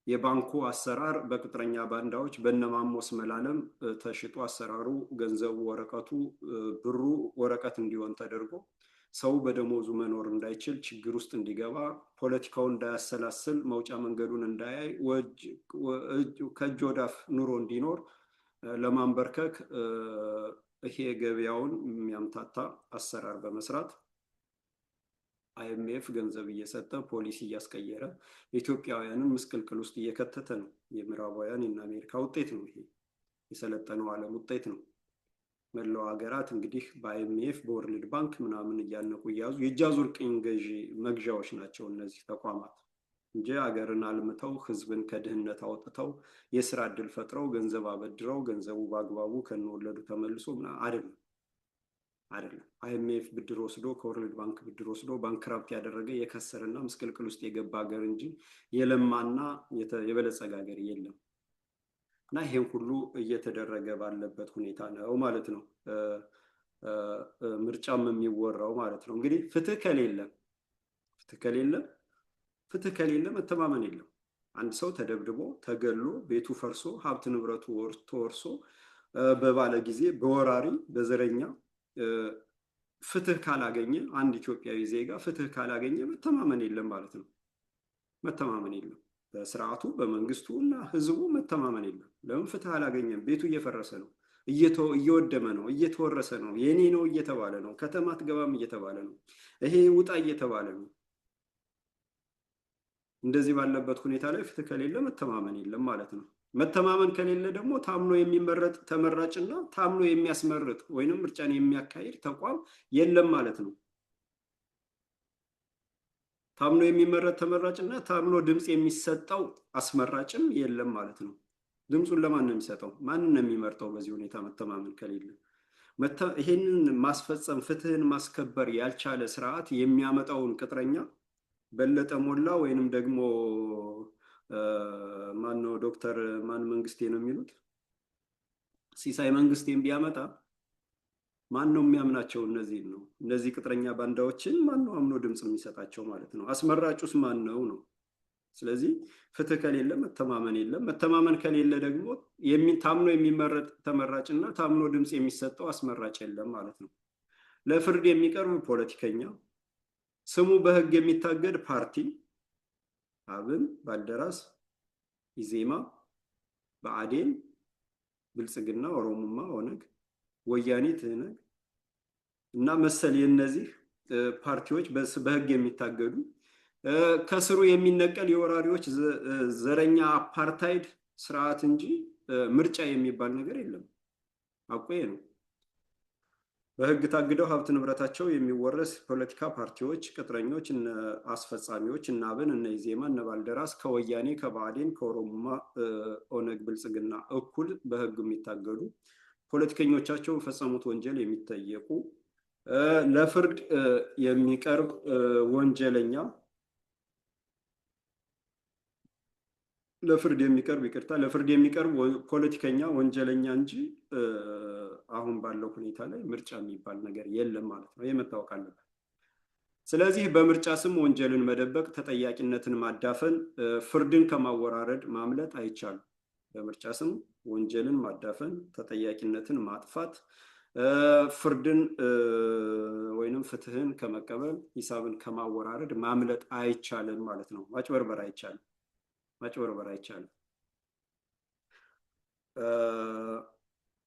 የባንኩ አሰራር በቅጥረኛ ባንዳዎች በነማሞስ መላለም ተሽጦ አሰራሩ ገንዘቡ ወረቀቱ ብሩ ወረቀት እንዲሆን ተደርጎ ሰው በደሞዙ መኖር እንዳይችል ችግር ውስጥ እንዲገባ ፖለቲካውን እንዳያሰላስል መውጫ መንገዱን እንዳያይ ከእጅ ወዳፍ ኑሮ እንዲኖር ለማንበርከክ ይሄ ገበያውን የሚያምታታ አሰራር በመስራት አይኤምኤፍ ገንዘብ እየሰጠ ፖሊሲ እያስቀየረ ኢትዮጵያውያንን ምስቅልቅል ውስጥ እየከተተ ነው። የምዕራባውያን እና አሜሪካ ውጤት ነው። ይሄ የሰለጠነው ዓለም ውጤት ነው። መላው ሀገራት እንግዲህ በአይኤምኤፍ በወርልድ ባንክ ምናምን እያነቁ እያዙ የእጅ አዙር ቅኝ ገዢ መግዣዎች ናቸው እነዚህ ተቋማት እንጂ ሀገርን አልምተው ህዝብን ከድህነት አውጥተው የስራ እድል ፈጥረው ገንዘብ አበድረው ገንዘቡ በአግባቡ ከነወለዱ ተመልሶ አይደለም። አይደለም። አይኤምኤፍ ብድር ወስዶ ከወርልድ ባንክ ብድር ወስዶ ባንክራፕት ያደረገ የከሰረና ምስቅልቅል ውስጥ የገባ ሀገር እንጂ የለማና የበለጸገ ሀገር የለም። እና ይሄን ሁሉ እየተደረገ ባለበት ሁኔታ ነው ማለት ነው ምርጫም የሚወራው ማለት ነው። እንግዲህ ፍትህ ከሌለ መተማመን የለም። አንድ ሰው ተደብድቦ ተገሎ ቤቱ ፈርሶ ሀብት ንብረቱ ተወርሶ በባለ ጊዜ በወራሪ በዘረኛ ፍትህ ካላገኘ አንድ ኢትዮጵያዊ ዜጋ ፍትህ ካላገኘ መተማመን የለም ማለት ነው። መተማመን የለም በስርዓቱ በመንግስቱ እና ህዝቡ መተማመን የለም። ለምን? ፍትህ አላገኘም። ቤቱ እየፈረሰ ነው፣ እየወደመ ነው፣ እየተወረሰ ነው፣ የኔ ነው እየተባለ ነው፣ ከተማ አትገባም እየተባለ ነው፣ ይሄ ውጣ እየተባለ ነው። እንደዚህ ባለበት ሁኔታ ላይ ፍትህ ከሌለ መተማመን የለም ማለት ነው። መተማመን ከሌለ ደግሞ ታምኖ የሚመረጥ ተመራጭና ታምኖ የሚያስመርጥ ወይንም ምርጫን የሚያካሂድ ተቋም የለም ማለት ነው። ታምኖ የሚመረጥ ተመራጭና ታምኖ ድምፅ የሚሰጠው አስመራጭም የለም ማለት ነው። ድምፁን ለማን ነው የሚሰጠው? ማንን ነው የሚመርጠው? በዚህ ሁኔታ መተማመን ከሌለ ይሄንን ማስፈጸም ፍትህን ማስከበር ያልቻለ ስርዓት የሚያመጣውን ቅጥረኛ በለጠ ሞላ ወይንም ደግሞ ማን ነው ዶክተር ማን መንግስቴ ነው የሚሉት ሲሳይ መንግስቴን ቢያመጣ ማን ነው የሚያምናቸው? እነዚህ ነው እነዚህ ቅጥረኛ ባንዳዎችን ማን ነው አምኖ ድምፅ የሚሰጣቸው ማለት ነው? አስመራጩስ ማን ነው ነው? ስለዚህ ፍትህ ከሌለ መተማመን የለም። መተማመን ከሌለ ደግሞ ታምኖ የሚመረጥ ተመራጭና ታምኖ ድምፅ የሚሰጠው አስመራጭ የለም ማለት ነው። ለፍርድ የሚቀርብ ፖለቲከኛ፣ ስሙ በህግ የሚታገድ ፓርቲ አብን፣ ባልደራስ፣ ኢዜማ፣ ብአዴን፣ ብልጽግና፣ ኦሮሞማ፣ ኦነግ፣ ወያኔ፣ ትህነግ እና መሰል የነዚህ ፓርቲዎች በህግ የሚታገዱ ከስሩ የሚነቀል የወራሪዎች ዘረኛ አፓርታይድ ስርዓት እንጂ ምርጫ የሚባል ነገር የለም። አቆየ ነው። በህግ ታግደው ሀብት ንብረታቸው የሚወረስ ፖለቲካ ፓርቲዎች፣ ቅጥረኞች፣ እነ አስፈጻሚዎች፣ እነ አብን፣ እነ ኢዜማ፣ እነ ባልደራስ ከወያኔ ከብአዴን ከኦሮሞማ ኦነግ ብልጽግና እኩል በህግ የሚታገዱ ፖለቲከኞቻቸው በፈጸሙት ወንጀል የሚጠየቁ ለፍርድ የሚቀርብ ወንጀለኛ ለፍርድ የሚቀርብ ፖለቲከኛ ወንጀለኛ እንጂ አሁን ባለው ሁኔታ ላይ ምርጫ የሚባል ነገር የለም ማለት ነው። ይህ መታወቅ አለበት። ስለዚህ በምርጫ ስም ወንጀልን መደበቅ፣ ተጠያቂነትን ማዳፈን፣ ፍርድን ከማወራረድ ማምለጥ አይቻልም። በምርጫ ስም ወንጀልን ማዳፈን፣ ተጠያቂነትን ማጥፋት፣ ፍርድን ወይንም ፍትህን ከመቀበል ሂሳብን ከማወራረድ ማምለጥ አይቻልም ማለት ነው። ማጭበርበር አይቻልም።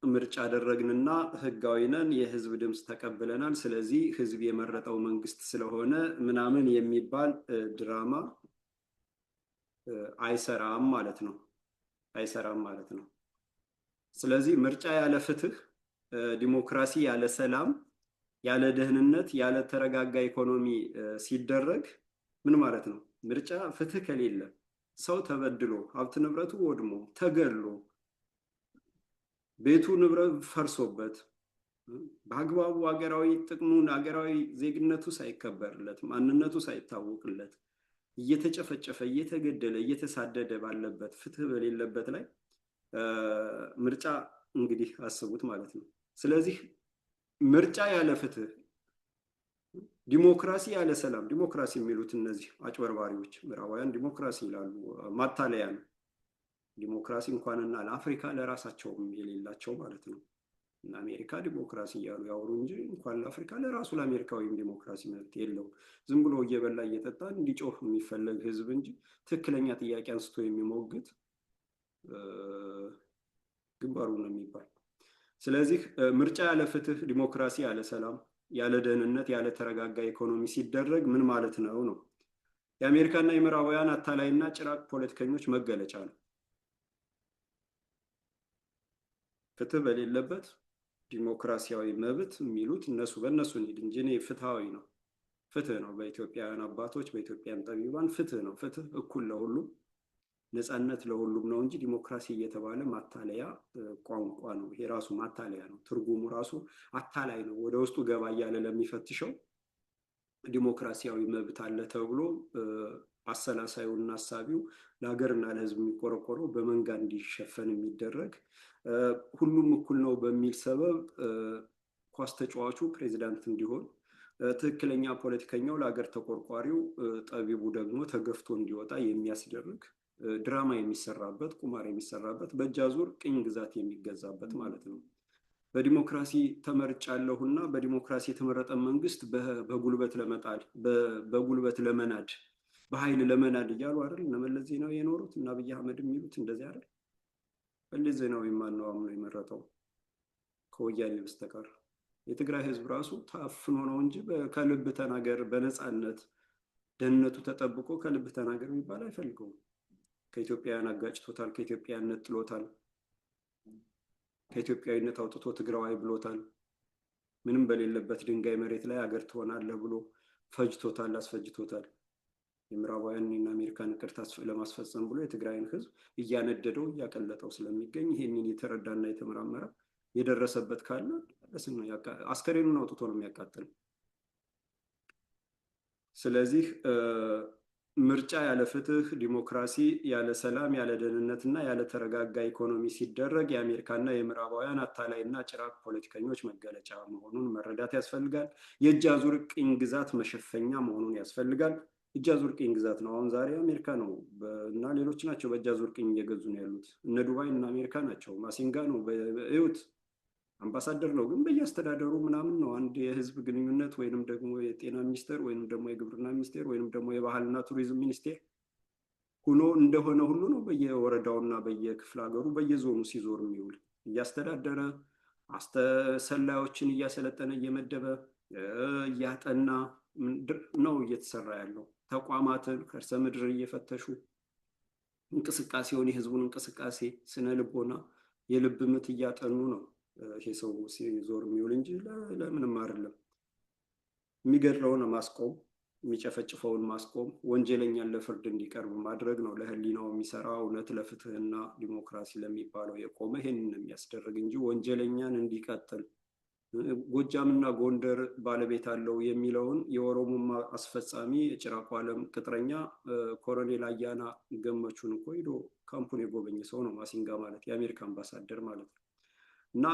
ምርጫ አደረግንና ህጋዊ ነን፣ የህዝብ ድምፅ ተቀብለናል፣ ስለዚህ ህዝብ የመረጠው መንግስት ስለሆነ ምናምን የሚባል ድራማ አይሰራም ማለት ነው። ስለዚህ ምርጫ ያለ ፍትህ፣ ዲሞክራሲ ያለ ሰላም፣ ያለ ደህንነት፣ ያለ ተረጋጋ ኢኮኖሚ ሲደረግ ምን ማለት ነው? ምርጫ ፍትህ ከሌለ ሰው ተበድሎ ሀብት ንብረቱ ወድሞ ተገሎ ቤቱ ንብረት ፈርሶበት በአግባቡ ሀገራዊ ጥቅሙን ሀገራዊ ዜግነቱ ሳይከበርለት ማንነቱ ሳይታወቅለት እየተጨፈጨፈ እየተገደለ እየተሳደደ ባለበት ፍትህ በሌለበት ላይ ምርጫ እንግዲህ አስቡት ማለት ነው። ስለዚህ ምርጫ ያለ ፍትህ፣ ዲሞክራሲ ያለ ሰላም፣ ዲሞክራሲ የሚሉት እነዚህ አጭበርባሪዎች ምዕራባውያን ዲሞክራሲ ይላሉ፣ ማታለያ ነው። ዲሞክራሲ እንኳንና ለአፍሪካ ለራሳቸውም የሌላቸው ማለት ነው። እና አሜሪካ ዲሞክራሲ እያሉ ያወሩ እንጂ እንኳን ለአፍሪካ ለራሱ ለአሜሪካዊም ዲሞክራሲ መብት የለው። ዝም ብሎ እየበላ እየጠጣ እንዲጮህ የሚፈለግ ህዝብ እንጂ ትክክለኛ ጥያቄ አንስቶ የሚሞግት ግንባሩ ነው የሚባል። ስለዚህ ምርጫ ያለ ፍትህ፣ ዲሞክራሲ ያለ ሰላም፣ ያለ ደህንነት፣ ያለ ተረጋጋ ኢኮኖሚ ሲደረግ ምን ማለት ነው ነው የአሜሪካና የምዕራባውያን አታላይና ጭራቅ ፖለቲከኞች መገለጫ ነው። ፍትህ በሌለበት ዲሞክራሲያዊ መብት የሚሉት እነሱ በእነሱ እንሂድ እንጂ እኔ ፍትሃዊ ነው፣ ፍትህ ነው። በኢትዮጵያውያን አባቶች በኢትዮጵያን ጠቢባን ፍትህ ነው። ፍትህ እኩል ለሁሉም ነፃነት ለሁሉም ነው እንጂ ዲሞክራሲ እየተባለ ማታለያ ቋንቋ ነው። ይሄ ራሱ ማታለያ ነው። ትርጉሙ ራሱ አታላይ ነው። ወደ ውስጡ ገባ እያለ ለሚፈትሸው ዲሞክራሲያዊ መብት አለ ተብሎ አሰላሳዩና አሳቢው ለሀገርና ለሕዝብ የሚቆረቆረው በመንጋ እንዲሸፈን የሚደረግ ሁሉም እኩል ነው በሚል ሰበብ ኳስ ተጫዋቹ ፕሬዚዳንት እንዲሆን፣ ትክክለኛ ፖለቲከኛው ለሀገር ተቆርቋሪው፣ ጠቢቡ ደግሞ ተገፍቶ እንዲወጣ የሚያስደርግ ድራማ የሚሰራበት፣ ቁማር የሚሰራበት፣ በእጅ አዙር ቅኝ ግዛት የሚገዛበት ማለት ነው። በዲሞክራሲ ተመርጫለሁና በዲሞክራሲ የተመረጠ መንግስት በጉልበት ለመጣል፣ በጉልበት ለመናድ፣ በኃይል ለመናድ እያሉ አይደል እነ መለስ ዜናዊ የኖሩት እና አብይ አህመድ የሚሉት እንደዚህ አይደል? መለስ ዜናዊ ማን ነው አምኖ የመረጠው ከወያኔ በስተቀር? የትግራይ ህዝብ ራሱ ታፍኖ ነው እንጂ ከልብ ተናገር በነፃነት ደህንነቱ ተጠብቆ ከልብ ተናገር የሚባል አይፈልገውም። ከኢትዮጵያውያን አጋጭቶታል፣ ከኢትዮጵያዊነት ጥሎታል፣ ከኢትዮጵያዊነት አውጥቶ ትግራዋይ ብሎታል። ምንም በሌለበት ድንጋይ መሬት ላይ አገር ትሆናለህ ብሎ ፈጅቶታል፣ አስፈጅቶታል። የምዕራባውያንና አሜሪካን እቅድ ለማስፈጸም ብሎ የትግራይን ህዝብ እያነደደው እያቀለጠው ስለሚገኝ ይህንን የተረዳና የተመራመረ የደረሰበት ካለ አስከሬኑን አውጥቶ ነው የሚያቃጥል። ስለዚህ ምርጫ ያለ ፍትህ፣ ዲሞክራሲ ያለ ሰላም፣ ያለ ደህንነት እና ያለ ተረጋጋ ኢኮኖሚ ሲደረግ የአሜሪካና የምዕራባውያን አታላይና ጭራቅ ፖለቲከኞች መገለጫ መሆኑን መረዳት ያስፈልጋል። የእጅ አዙር ቅኝ ግዛት መሸፈኛ መሆኑን ያስፈልጋል። እጅ አዙር ቅኝ ግዛት ነው። አሁን ዛሬ አሜሪካ ነው እና ሌሎች ናቸው በእጅ አዙር ቅኝ እየገዙ ነው ያሉት። እነ ዱባይ እና አሜሪካ ናቸው። ማሲንጋ ነው እዩት፣ አምባሳደር ነው ግን በየአስተዳደሩ ምናምን ነው። አንድ የህዝብ ግንኙነት ወይንም ደግሞ የጤና ሚኒስቴር ወይንም ደግሞ የግብርና ሚኒስቴር ወይንም ደግሞ የባህልና ቱሪዝም ሚኒስቴር ሁኖ እንደሆነ ሁሉ ነው በየወረዳውና በየክፍለ ሀገሩ በየዞኑ ሲዞር የሚውል እያስተዳደረ ሰላዮችን እያሰለጠነ እየመደበ እያጠና ነው እየተሰራ ያለው። ተቋማትን ከርሰ ምድር እየፈተሹ እንቅስቃሴውን፣ የህዝቡን እንቅስቃሴ፣ ስነ ልቦና፣ የልብ ምት እያጠኑ ነው ይሄ ሰው ሲዞር የሚውል እንጂ ለምንም አይደለም። የሚገድለውን ማስቆም፣ የሚጨፈጭፈውን ማስቆም፣ ወንጀለኛን ለፍርድ እንዲቀርብ ማድረግ ነው ለህሊናው የሚሰራ እውነት ለፍትህና ዲሞክራሲ ለሚባለው የቆመ ይሄንን የሚያስደርግ እንጂ ወንጀለኛን እንዲቀጥል ጎጃምና ጎንደር ባለቤት አለው የሚለውን የኦሮሞማ አስፈጻሚ የጭራቁ ዓለም ቅጥረኛ ኮሎኔል አያና ገመቹን እኮ ሄዶ ካምፑን የጎበኘ ሰው ነው። ማሲንጋ ማለት የአሜሪካ አምባሳደር ማለት ነው። እና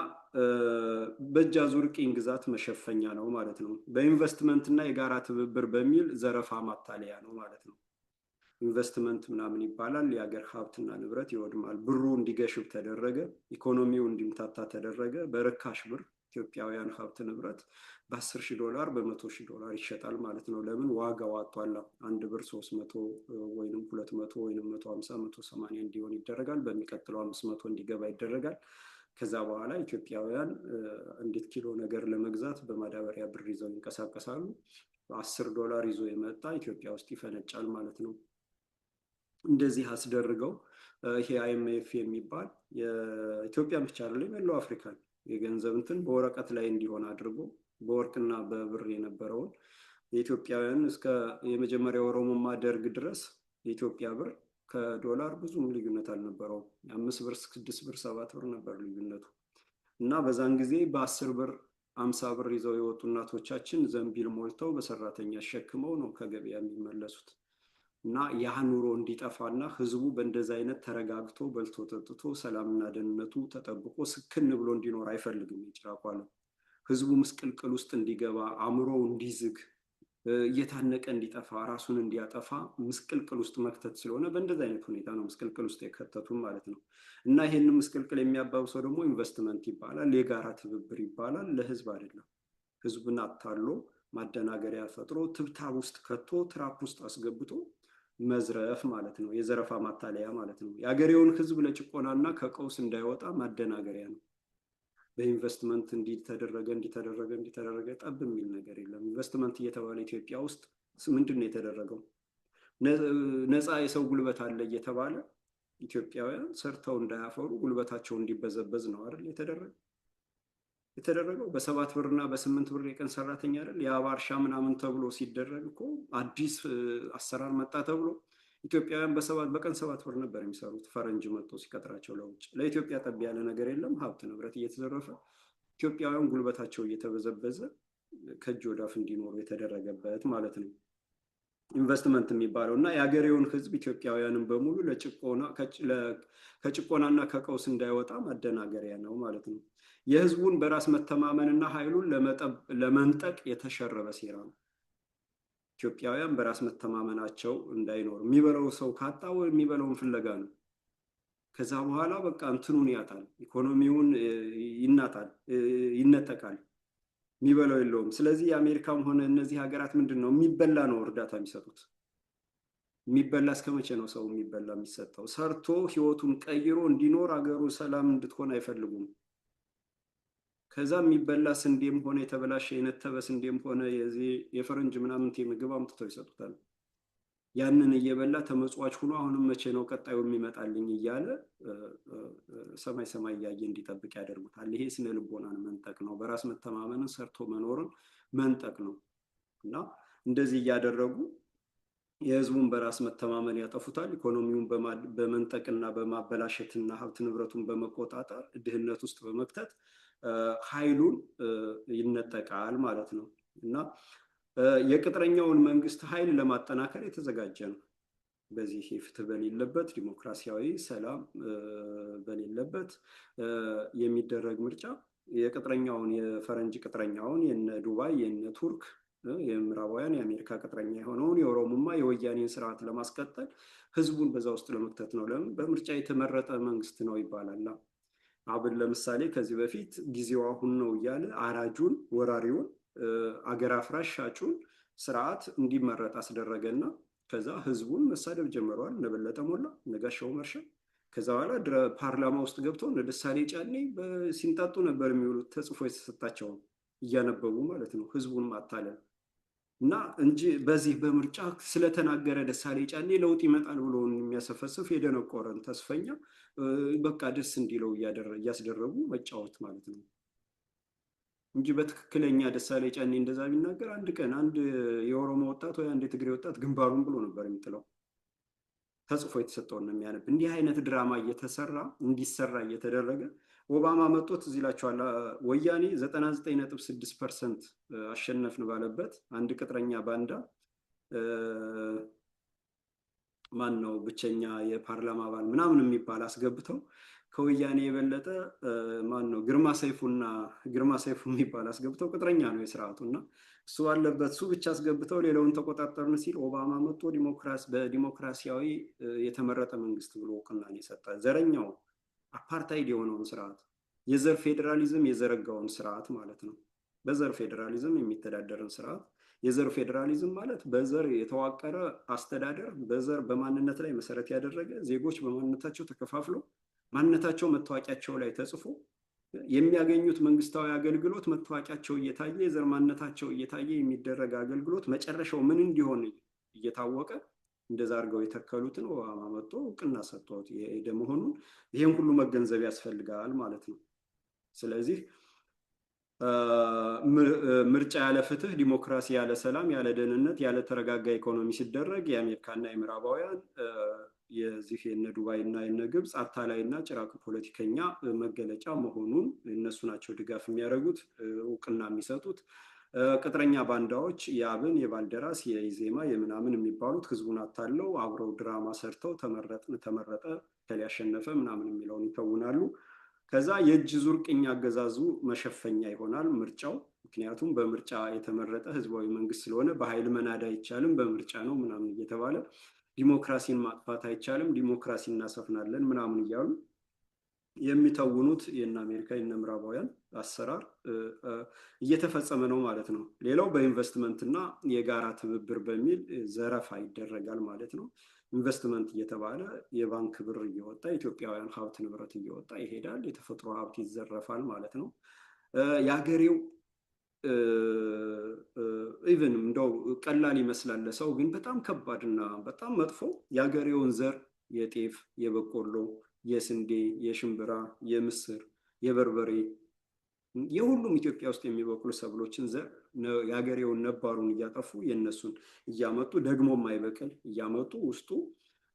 በእጅ አዙር ቅኝ ግዛት መሸፈኛ ነው ማለት ነው። በኢንቨስትመንት እና የጋራ ትብብር በሚል ዘረፋ ማታለያ ነው ማለት ነው። ኢንቨስትመንት ምናምን ይባላል። የሀገር ሀብትና ንብረት ይወድማል። ብሩ እንዲገሽብ ተደረገ። ኢኮኖሚው እንዲምታታ ተደረገ። በርካሽ ብር ኢትዮጵያውያን ሀብት ንብረት $10,000 $100,000 ይሸጣል ማለት ነው። ለምን? ዋጋው አጥቷል። አንድ ብር 300 ወይንም 200 ወይንም 150 180 እንዲሆን ይደረጋል። በሚቀጥለው 500 እንዲገባ ይደረጋል። ከዛ በኋላ ኢትዮጵያውያን አንዲት ኪሎ ነገር ለመግዛት በማዳበሪያ ብር ይዘው ይንቀሳቀሳሉ። $10 ይዞ የመጣ ኢትዮጵያ ውስጥ ይፈነጫል ማለት ነው። እንደዚህ አስደርገው ይሄ IMF የሚባል የኢትዮጵያን ብቻ አይደለም መላው አፍሪካን የገንዘብ እንትን በወረቀት ላይ እንዲሆን አድርጎ በወርቅና በብር የነበረውን የኢትዮጵያውያን እስከ የመጀመሪያው ኦሮሞማ ደርግ ድረስ የኢትዮጵያ ብር ከዶላር ብዙም ልዩነት አልነበረውም። 5 ብር፣ 6 ብር፣ 7 ብር ነበር ልዩነቱ። እና በዛን ጊዜ በ10 ብር 50 ብር ይዘው የወጡ እናቶቻችን ዘንቢል ሞልተው በሰራተኛ አሸክመው ነው ከገበያ የሚመለሱት። እና ያ ኑሮ እንዲጠፋና ህዝቡ በእንደዛ አይነት ተረጋግቶ በልቶ ጠጥቶ ሰላምና ደህንነቱ ተጠብቆ ስክን ብሎ እንዲኖር አይፈልግም የጭራቁ ዓለም። ህዝቡ ምስቅልቅል ውስጥ እንዲገባ፣ አእምሮው እንዲዝግ፣ እየታነቀ እንዲጠፋ፣ ራሱን እንዲያጠፋ ምስቅልቅል ውስጥ መክተት ስለሆነ በእንደዛ አይነት ሁኔታ ነው ምስቅልቅል ውስጥ የከተቱም ማለት ነው። እና ይሄንን ምስቅልቅል የሚያባብሰው ደግሞ ኢንቨስትመንት ይባላል፣ የጋራ ትብብር ይባላል። ለህዝብ አይደለም። ህዝብን አታሎ ማደናገሪያ ፈጥሮ ትብታብ ውስጥ ከቶ ትራፕ ውስጥ አስገብቶ መዝረፍ ማለት ነው። የዘረፋ ማታለያ ማለት ነው። የአገሬውን ህዝብ ለጭቆናና ከቀውስ እንዳይወጣ ማደናገሪያ ነው። በኢንቨስትመንት እንዲተደረገ ጠብ የሚል ነገር የለም። ኢንቨስትመንት እየተባለ ኢትዮጵያ ውስጥ ምንድን ነው የተደረገው? ነፃ የሰው ጉልበት አለ እየተባለ ኢትዮጵያውያን ሰርተው እንዳያፈሩ ጉልበታቸው እንዲበዘበዝ ነው አይደል የተደረገው። በ7 ብርና በ8 ብር የቀን ሰራተኛ አይደል የአበባ እርሻ ምናምን ተብሎ ሲደረግ እኮ አዲስ አሰራር መጣ ተብሎ ኢትዮጵያውያን በቀን 7 ብር ነበር የሚሰሩት ፈረንጅ መጥቶ ሲቀጥራቸው ለውጭ። ለኢትዮጵያ ጠብ ያለ ነገር የለም። ሀብት ንብረት እየተዘረፈ ኢትዮጵያውያን ጉልበታቸው እየተበዘበዘ ከእጅ ወዳፍ እንዲኖሩ የተደረገበት ማለት ነው ኢንቨስትመንት የሚባለው። እና የሀገሬውን ህዝብ ኢትዮጵያውያንን በሙሉ ከጭቆናና ከቀውስ እንዳይወጣ ማደናገሪያ ነው ማለት ነው። የህዝቡን በራስ መተማመንና ኃይሉን ለመንጠቅ የተሸረበ ሴራ ነው። ኢትዮጵያውያን በራስ መተማመናቸው እንዳይኖር የሚበላው ሰው ካጣ የሚበላውን ፍለጋ ነው። ከዛ በኋላ በቃ እንትኑን ያጣል፣ ኢኮኖሚውን ይነጠቃል፣ የሚበላው የለውም። ስለዚህ የአሜሪካም ሆነ እነዚህ ሀገራት ምንድን ነው የሚበላ ነው እርዳታ የሚሰጡት። የሚበላ እስከ መቼ ነው ሰው የሚበላ የሚሰጠው? ሰርቶ ህይወቱን ቀይሮ እንዲኖር አገሩ ሰላም እንድትሆን አይፈልጉም። ከዛ የሚበላ ስንዴም ሆነ የተበላሸ የነተበ ስንዴም ሆነ የፈረንጅ ምናምን ምግብ አምጥተው ይሰጡታል። ያንን እየበላ ተመጽዋች ሆኖ አሁንም መቼ ነው ቀጣዩ የሚመጣልኝ እያለ ሰማይ ሰማይ እያየ እንዲጠብቅ ያደርጉታል። ይሄ ስነ ልቦናን መንጠቅ ነው። በራስ መተማመንን ሰርቶ መኖርን መንጠቅ ነው። እና እንደዚህ እያደረጉ የህዝቡን በራስ መተማመን ያጠፉታል። ኢኮኖሚውን በመንጠቅና በማበላሸትና ሀብት ንብረቱን በመቆጣጠር ድህነት ውስጥ በመክተት ኃይሉን ይነጠቃል ማለት ነው። እና የቅጥረኛውን መንግስት ኃይል ለማጠናከር የተዘጋጀ ነው። በዚህ ፍትህ በሌለበት ዲሞክራሲያዊ ሰላም በሌለበት የሚደረግ ምርጫ የቅጥረኛውን የፈረንጅ ቅጥረኛውን የነ ዱባይ የነ ቱርክ የምዕራባውያን የአሜሪካ ቅጥረኛ የሆነውን የኦሮሞማ የወያኔን ስርዓት ለማስቀጠል ህዝቡን በዛ ውስጥ ለመክተት ነው። ለምን? በምርጫ የተመረጠ መንግስት ነው ይባላል። አብን ለምሳሌ ከዚህ በፊት ጊዜው አሁን ነው እያለ አራጁን ወራሪውን አገር አፍራሽ ሻጩን ስርዓት እንዲመረጥ አስደረገና ከዛ ህዝቡን መሳደብ ጀምረዋል። እነ ሞላ፣ እነ ጋሻው መርሻ ከዛ በኋላ ፓርላማ ውስጥ ገብተው እነ ደሳሌ ጫኔ ሲንጣጡ ነበር የሚውሉት። ተጽፎ የተሰጣቸውን እያነበቡ ማለት ነው። ህዝቡን ማታለል እና እንጂ በዚህ በምርጫ ስለተናገረ ደሳሌ ጫኔ ለውጥ ይመጣል ብሎ የሚያሰፈስፍ የደነቆረን ተስፈኛ በቃ ደስ እንዲለው እያስደረጉ መጫወት ማለት ነው እንጂ በትክክለኛ ደሳሌ ጫኔ እንደዛ ቢናገር አንድ ቀን አንድ የኦሮሞ ወጣት ወይ አንድ የትግሬ ወጣት ግንባሩን ብሎ ነበር የሚጥለው። ተጽፎ የተሰጠውን ነው የሚያነብ። እንዲህ አይነት ድራማ እንዲሰራ እየተደረገ ኦባማ መጥቶት እዚህ ላቸዋል። ወያኔ 99.6% አሸነፍን ባለበት አንድ ቅጥረኛ ባንዳ ማን ነው ብቸኛ የፓርላማ አባል ምናምን የሚባል አስገብተው ከወያኔ የበለጠ ማን ነው ግርማ ሰይፉ የሚባል አስገብተው ቅጥረኛ ነው የስርዓቱና እሱ ባለበት እሱ ብቻ አስገብተው ሌላውን ተቆጣጠርን ሲል ኦባማ መጥቶ በዲሞክራሲያዊ የተመረጠ መንግስት ብሎ እውቅናን የሰጠ ዘረኛው አፓርታይድ የሆነውን ስርዓት የዘር ፌዴራሊዝም የዘረጋውን ስርዓት ማለት ነው። በዘር ፌዴራሊዝም የሚተዳደርን ስርዓት የዘር ፌዴራሊዝም ማለት በዘር የተዋቀረ አስተዳደር በዘር በማንነት ላይ መሰረት ያደረገ ዜጎች በማንነታቸው ተከፋፍለው ማንነታቸው መታወቂያቸው ላይ ተጽፎ የሚያገኙት መንግስታዊ አገልግሎት መታወቂያቸው እየታየ የዘር ማንነታቸው እየታየ የሚደረግ አገልግሎት መጨረሻው ምን እንዲሆን እየታወቀ እንደዛ አድርገው የተከሉትን ኦባማ መጥቶ እውቅና ሰጥቶት የሄደ መሆኑን ይሄን ሁሉ መገንዘብ ያስፈልጋል ማለት ነው። ስለዚህ ምርጫ ያለ ፍትህ፣ ዲሞክራሲ ያለ ሰላም፣ ያለ ደህንነት፣ ያለ ተረጋጋ ኢኮኖሚ ሲደረግ የአሜሪካና የምዕራባውያን የዚህ የነ ዱባይ እና የነ ግብፅ አታላይና ጭራቅ ፖለቲከኛ መገለጫ መሆኑን እነሱ ናቸው ድጋፍ የሚያደርጉት እውቅና የሚሰጡት። ቅጥረኛ ባንዳዎች የአብን የባልደራስ የኢዜማ የምናምን የሚባሉት ህዝቡን አታለው አብረው ድራማ ሰርተው ተመረጠ ከሊ ያሸነፈ ምናምን የሚለውን ይከውናሉ። ከዛ የእጅ ዙር ቅኝ አገዛዙ መሸፈኛ ይሆናል ምርጫው። ምክንያቱም በምርጫ የተመረጠ ህዝባዊ መንግስት ስለሆነ በኃይል መናድ አይቻልም፣ በምርጫ ነው ምናምን እየተባለ ዲሞክራሲን ማጥፋት አይቻልም፣ ዲሞክራሲ እናሰፍናለን ምናምን እያሉ የሚተውኑት የእነ አሜሪካ የእነ ምዕራባውያን አሰራር እየተፈጸመ ነው ማለት ነው። ሌላው በኢንቨስትመንት እና የጋራ ትብብር በሚል ዘረፋ ይደረጋል ማለት ነው። ኢንቨስትመንት እየተባለ የባንክ ብር እየወጣ ኢትዮጵያውያን ሀብት ንብረት እየወጣ ይሄዳል። የተፈጥሮ ሀብት ይዘረፋል ማለት ነው። የሀገሬው ኢቨን እንደው ቀላል ይመስላል ለሰው፣ ግን በጣም ከባድና በጣም መጥፎ የሀገሬውን ዘር የጤፍ፣ የበቆሎ፣ የስንዴ፣ የሽምብራ፣ የምስር፣ የበርበሬ የሁሉም ኢትዮጵያ ውስጥ የሚበቅሉ ሰብሎችን ዘር የሀገሬውን ነባሩን እያጠፉ የነሱን እያመጡ ደግሞ የማይበቅል እያመጡ ውስጡ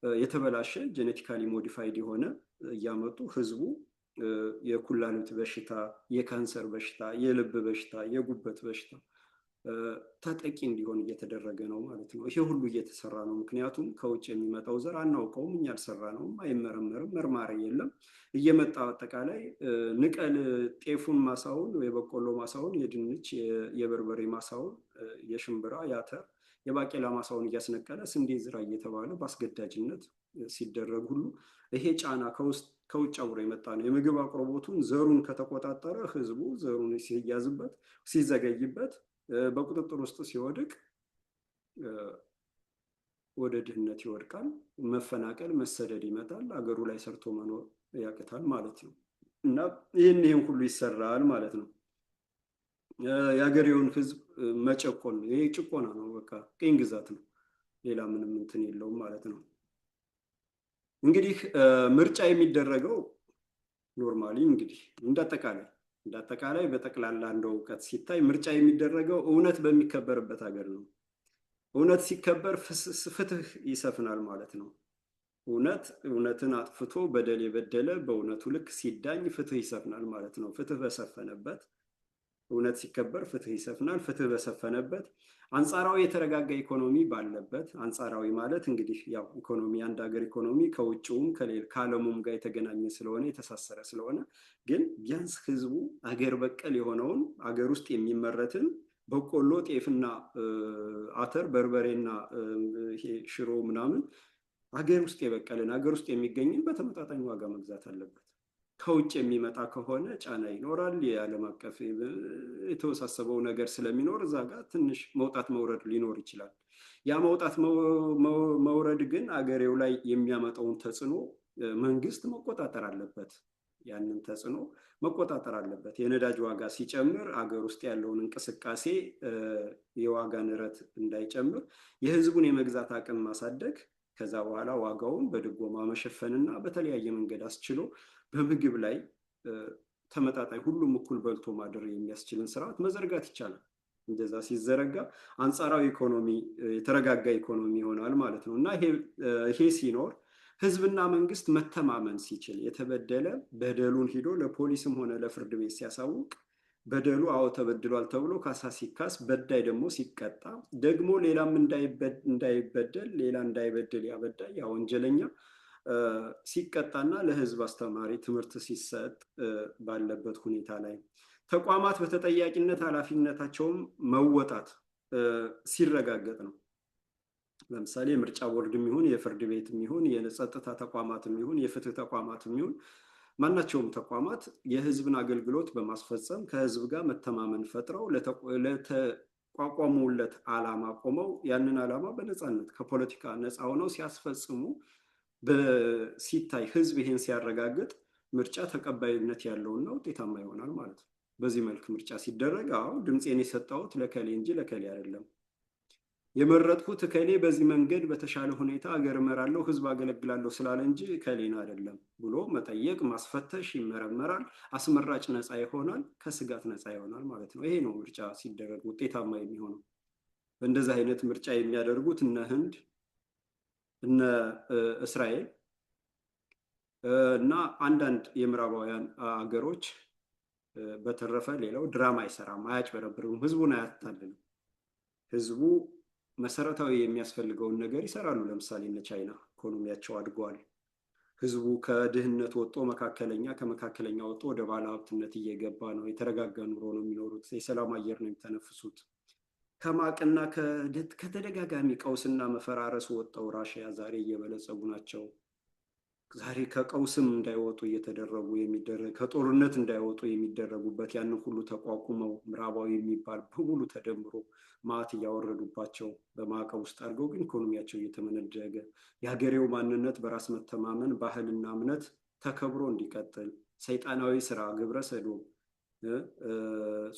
የተበላሸ ጄኔቲካሊ ሞዲፋይድ የሆነ እያመጡ ህዝቡ የኩላሊት በሽታ፣ የካንሰር በሽታ፣ የልብ በሽታ፣ የጉበት በሽታ ተጠቂ እንዲሆን እየተደረገ ነው ማለት ነው። ይሄ ሁሉ እየተሰራ ነው። ምክንያቱም ከውጭ የሚመጣው ዘር አናውቀውም፣ እኛ አልሰራነውም፣ አይመረመርም፣ መርማሪ የለም። እየመጣ አጠቃላይ ንቀል ጤፉን፣ ማሳውን፣ የበቆሎ ማሳውን፣ የድንች የበርበሬ ማሳውን፣ የሽምብራ፣ የአተር፣ የባቄላ ማሳውን እያስነቀለ ስንዴ ዝራ እየተባለ በአስገዳጅነት ሲደረግ ሁሉ ይሄ ጫና ከውጭ አብሮ የመጣ ነው። የምግብ አቅርቦቱን ዘሩን ከተቆጣጠረ ህዝቡ ዘሩን ሲያዝበት፣ ሲዘገይበት፣ በቁጥጥር ውስጥ ሲወድቅ ወደ ድህነት ይወድቃል። መፈናቀል፣ መሰደድ ይመጣል። አገሩ ላይ ሰርቶ መኖር ያቅታል ማለት ነው። እና ይህን ሁሉ ይሰራል ማለት ነው። የሀገሬውን ህዝብ መጨቆን ነው። ይሄ ጭቆና ነው። በቃ ቅኝ ግዛት ነው። ሌላ ምንም እንትን የለውም ማለት ነው። እንግዲህ ምርጫ የሚደረገው ኖርማሊ እንግዲህ እንዳጠቃላይ በጠቅላላ እንደ እውቀት ሲታይ ምርጫ የሚደረገው እውነት በሚከበርበት ሀገር ነው። እውነት ሲከበር ፍትህ ይሰፍናል ማለት ነው። እውነትን አጥፍቶ በደል የበደለ በእውነቱ ልክ ሲዳኝ ፍትህ ይሰፍናል ማለት ነው። ፍትህ በሰፈነበት፣ እውነት ሲከበር ፍትህ ይሰፍናል። ፍትህ በሰፈነበት፣ አንጻራዊ የተረጋጋ ኢኮኖሚ ባለበት፣ አንጻራዊ ማለት እንግዲህ ያው ኢኮኖሚ አንድ ሀገር ኢኮኖሚ ከውጭውም ከዓለሙም ጋር የተገናኘ ስለሆነ የተሳሰረ ስለሆነ፣ ግን ቢያንስ ህዝቡ አገር በቀል የሆነውን አገር ውስጥ የሚመረትን በቆሎ፣ ጤፍና አተር፣ በርበሬና ሽሮ ምናምን አገር ውስጥ የበቀልን አገር ውስጥ የሚገኝን በተመጣጣኝ ዋጋ መግዛት አለበት። ከውጭ የሚመጣ ከሆነ ጫና ይኖራል። የዓለም አቀፍ የተወሳሰበው ነገር ስለሚኖር እዛ ጋር ትንሽ መውጣት መውረድ ሊኖር ይችላል። ያ መውጣት መውረድ ግን አገሬው ላይ የሚያመጣውን ተጽዕኖ መንግስት መቆጣጠር አለበት። ያንን ተጽዕኖ መቆጣጠር አለበት። የነዳጅ ዋጋ ሲጨምር አገር ውስጥ ያለውን እንቅስቃሴ የዋጋ ንረት እንዳይጨምር የህዝቡን የመግዛት አቅም ማሳደግ፣ ከዛ በኋላ ዋጋውን በድጎማ መሸፈንና በተለያየ መንገድ አስችሎ በምግብ ላይ ተመጣጣኝ ሁሉም እኩል በልቶ ማደር የሚያስችልን ስርዓት መዘርጋት ይቻላል። እንደዛ ሲዘረጋ አንጻራዊ ኢኮኖሚ፣ የተረጋጋ ኢኮኖሚ ይሆናል ማለት ነው። እና ይሄ ሲኖር ህዝብና መንግስት መተማመን ሲችል፣ የተበደለ በደሉን ሂዶ ለፖሊስም ሆነ ለፍርድ ቤት ሲያሳውቅ፣ በደሉ አዎ ተበድሏል ተብሎ ካሳ ሲካስ፣ በዳይ ደግሞ ሲቀጣ፣ ደግሞ ሌላም እንዳይበደል ሌላ እንዳይበድል ያበዳይ ያ ወንጀለኛ ሲቀጣና ለህዝብ አስተማሪ ትምህርት ሲሰጥ ባለበት ሁኔታ ላይ ተቋማት በተጠያቂነት ኃላፊነታቸውን መወጣት ሲረጋገጥ ነው። ለምሳሌ የምርጫ ቦርድም ይሁን የፍርድ ቤትም ይሁን የጸጥታ ተቋማትም ይሁን የፍትህ ተቋማትም ይሁን ማናቸውም ተቋማት የህዝብን አገልግሎት በማስፈጸም ከህዝብ ጋር መተማመን ፈጥረው ለተቋቋሙለት ዓላማ ቆመው ያንን ዓላማ በነፃነት ከፖለቲካ ነፃ ሆነው ሲያስፈጽሙ ሲታይ፣ ህዝብ ይሄን ሲያረጋግጥ ምርጫ ተቀባይነት ያለውና ውጤታማ ይሆናል ማለት ነው። በዚህ መልክ ምርጫ ሲደረግ አዎ ድምፄን የሰጠሁት ለከሌ እንጂ ለከሌ አይደለም፣ የመረጥኩት ከሌ በዚህ መንገድ በተሻለ ሁኔታ አገር እመራለሁ፣ ህዝብ አገለግላለሁ ስላለ እንጂ ከሌን አይደለም ብሎ መጠየቅ፣ ማስፈተሽ፣ ይመረመራል። አስመራጭ ነፃ ይሆናል፣ ከስጋት ነፃ ይሆናል ማለት ነው። ይሄ ነው ምርጫ ሲደረግ ውጤታማ የሚሆነው። በእንደዚህ አይነት ምርጫ የሚያደርጉት እነ ህንድ፣ እነ እስራኤል እና አንዳንድ የምዕራባውያን አገሮች። በተረፈ ሌላው ድራማ አይሰራም፣ አያጭበረብርም፣ ህዝቡን አያታልልም። ህዝቡ መሰረታዊ የሚያስፈልገውን ነገር ይሰራሉ። ለምሳሌ እነ ቻይና ኢኮኖሚያቸው አድጓል። ህዝቡ ከድህነት ወጥቶ መካከለኛ፣ ከመካከለኛ ወጥቶ ወደ ባለ ሀብትነት እየገባ ነው። የተረጋጋ ኑሮ ነው የሚኖሩት። የሰላም አየር ነው የሚተነፍሱት። ከማቅና ከተደጋጋሚ ቀውስና መፈራረስ ወጥተው ራሽያ ዛሬ እየበለጸጉ ናቸው። ዛሬ ከቀውስም እንዳይወጡ እየተደረጉ ከጦርነት እንዳይወጡ የሚደረጉበት ያንን ሁሉ ተቋቁመው ምዕራባዊ የሚባል በሙሉ ተደምሮ ማት እያወረዱባቸው በማዕቀብ ውስጥ አድርገው ግን ኢኮኖሚያቸው እየተመነደገ የሀገሬው ማንነት፣ በራስ መተማመን፣ ባህልና እምነት ተከብሮ እንዲቀጥል ሰይጣናዊ ስራ፣ ግብረ ሰዶም፣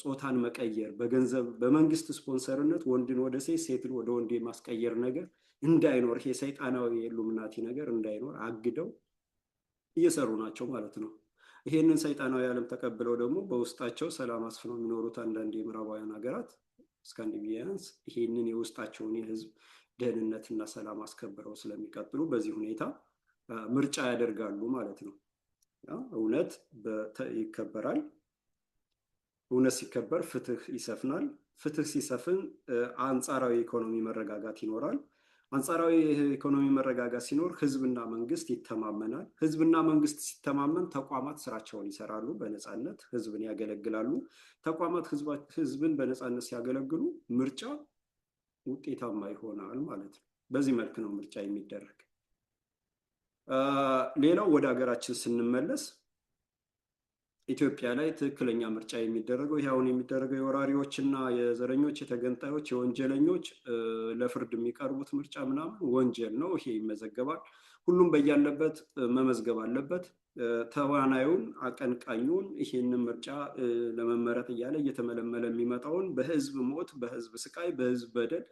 ጾታን መቀየር፣ በገንዘብ በመንግስት ስፖንሰርነት ወንድን ወደ ሴት፣ ሴትን ወደ ወንድ የማስቀየር ነገር እንዳይኖር፣ ይሄ ሰይጣናዊ የኢሉሚናቲ ነገር እንዳይኖር አግደው እየሰሩ ናቸው ማለት ነው። ይሄንን ሰይጣናዊ ዓለም ተቀብለው ደግሞ በውስጣቸው ሰላም አስፍነው የሚኖሩት አንዳንድ የምዕራባውያን ሀገራት ስካንዲኔቪያንስ ይሄንን የውስጣቸውን የህዝብ ደህንነትና ሰላም አስከብረው ስለሚቀጥሉ በዚህ ሁኔታ ምርጫ ያደርጋሉ ማለት ነው። እውነት ይከበራል። እውነት ሲከበር ፍትህ ይሰፍናል። ፍትህ ሲሰፍን አንጻራዊ ኢኮኖሚ መረጋጋት ይኖራል። አንጻራዊ ኢኮኖሚ መረጋጋት ሲኖር ህዝብና መንግስት ይተማመናል። ህዝብና መንግስት ሲተማመን ተቋማት ስራቸውን ይሰራሉ፣ በነፃነት ህዝብን ያገለግላሉ። ተቋማት ህዝብን በነፃነት ሲያገለግሉ ምርጫ ውጤታማ ይሆናል ማለት ነው። በዚህ መልክ ነው ምርጫ የሚደረግ። ሌላው ወደ ሀገራችን ስንመለስ ኢትዮጵያ ላይ ትክክለኛ ምርጫ የሚደረገው ይህ አሁን የሚደረገው የወራሪዎች እና የዘረኞች የተገንጣዮች የወንጀለኞች ለፍርድ የሚቀርቡት ምርጫ ምናምን ወንጀል ነው። ይሄ ይመዘገባል። ሁሉም በያለበት መመዝገብ አለበት። ተዋናዩን አቀንቃኙን ይሄንን ምርጫ ለመመረጥ እያለ እየተመለመለ የሚመጣውን በህዝብ ሞት፣ በህዝብ ስቃይ፣ በህዝብ በደል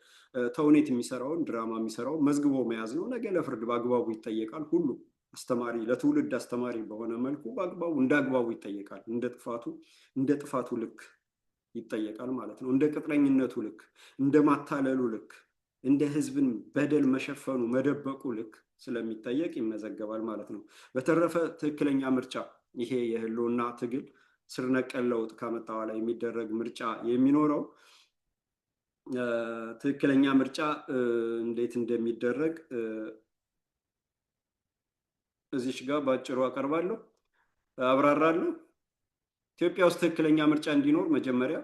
ተውኔት የሚሰራውን ድራማ የሚሰራውን መዝግቦ መያዝ ነው። ነገ ለፍርድ በአግባቡ ይጠየቃል። ሁሉም አስተማሪ ለትውልድ አስተማሪ በሆነ መልኩ በአግባቡ እንደ አግባቡ ይጠየቃል። እንደ ጥፋቱ ልክ ይጠየቃል ማለት ነው። እንደ ቅጥረኝነቱ ልክ፣ እንደ ማታለሉ ልክ፣ እንደ ህዝብን በደል መሸፈኑ መደበቁ ልክ ስለሚጠየቅ ይመዘገባል ማለት ነው። በተረፈ ትክክለኛ ምርጫ ይሄ የህልውና ትግል ስር ነቀል ለውጥ ካመጣ በኋላ የሚደረግ ምርጫ የሚኖረው ትክክለኛ ምርጫ እንዴት እንደሚደረግ እዚች ጋር ባጭሩ አቀርባለሁ፣ አብራራለሁ። ኢትዮጵያ ውስጥ ትክክለኛ ምርጫ እንዲኖር መጀመሪያ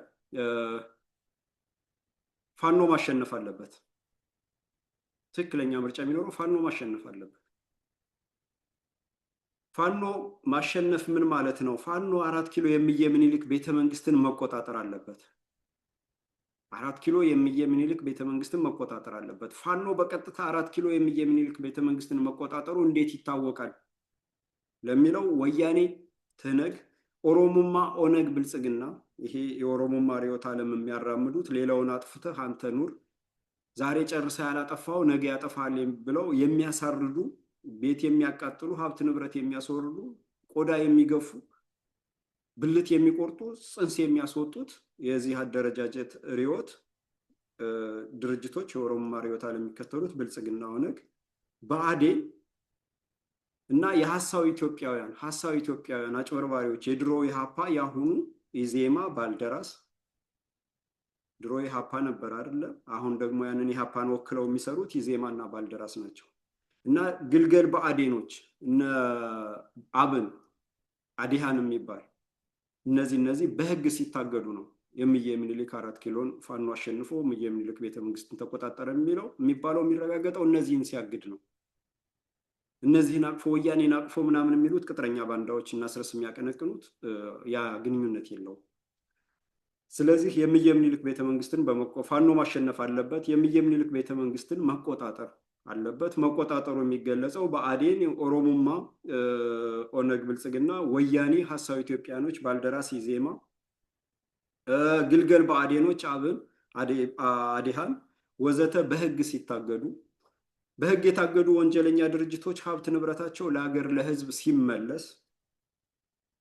ፋኖ ማሸነፍ አለበት። ትክክለኛ ምርጫ የሚኖረው ፋኖ ማሸነፍ አለበት። ፋኖ ማሸነፍ ምን ማለት ነው? ፋኖ 4 ኪሎ የእምዬ ምኒልክ ቤተመንግስትን መቆጣጠር አለበት። 4 ኪሎ የእምዬ ምኒልክ ቤተመንግስትን መቆጣጠር አለበት። ፋኖ በቀጥታ 4 ኪሎ የእምዬ ምኒልክ ቤተመንግስትን መቆጣጠሩ እንዴት ይታወቃል ለሚለው ወያኔ፣ ትነግ፣ ኦሮሞማ፣ ኦነግ፣ ብልጽግና ይሄ የኦሮሞማ ርዕዮተ ዓለም የሚያራምዱት ሌላውን አጥፍተህ አንተ ኑር፣ ዛሬ ጨርሰ ያላጠፋው ነገ ያጠፋል ብለው የሚያሳርዱ፣ ቤት የሚያቃጥሉ፣ ሀብት ንብረት የሚያስወርዱ፣ ቆዳ የሚገፉ፣ ብልት የሚቆርጡ፣ ጽንስ የሚያስወጡት የዚህ አደረጃጀት ርዕዮት ድርጅቶች የኦሮሞማ ርዕዮተ ዓለም የሚከተሉት ብልጽግና፣ ኦነግ፣ ብአዴን እና የሀሳዊ ኢትዮጵያውያን አጭበርባሪዎች የድሮ ኢህአፓ ያሁኑ ኢዜማ፣ ባልደራስ ድሮ ኢህአፓ ነበር አይደለ? አሁን ደግሞ ያንን ኢህአፓን ወክለው የሚሰሩት ኢዜማ እና ባልደራስ ናቸው። እና ግልገል ብአዴኖች እነ አብን አዲሃን የሚባል እነዚህ በህግ ሲታገዱ ነው የእምዬ ምኒልክ 4 ኪሎን ፋኖ አሸንፎ እምዬ ምኒልክ ቤተመንግስትን ተቆጣጠረ የሚባለው የሚረጋገጠው እነዚህን ሲያግድ ነው። እነዚህን አቅፎ ወያኔን አቅፎ ምናምን የሚሉት ቅጥረኛ ባንዳዎች እና ስረስ የሚያቀነቅኑት ያ ግንኙነት የለውም። ስለዚህ የእምዬ ምኒልክ ቤተመንግስትን ፋኖ ማሸነፍ አለበት። የእምዬ ምኒልክ ቤተመንግስትን መቆጣጠር አለበት። መቆጣጠሩ የሚገለጸው ብአዴን፣ ኦሮሞማ፣ ኦነግ፣ ብልጽግና፣ ወያኔ፣ ሀሳዊ ኢትዮጵያኖች፣ ባልደራስ፣ ኢዜማ፣ ግልገል ብአዴኖች፣ አብን፣ አዲሃን ወዘተ በህግ ሲታገዱ፣ በህግ የታገዱ ወንጀለኛ ድርጅቶች ሀብት ንብረታቸው ለሀገር ለህዝብ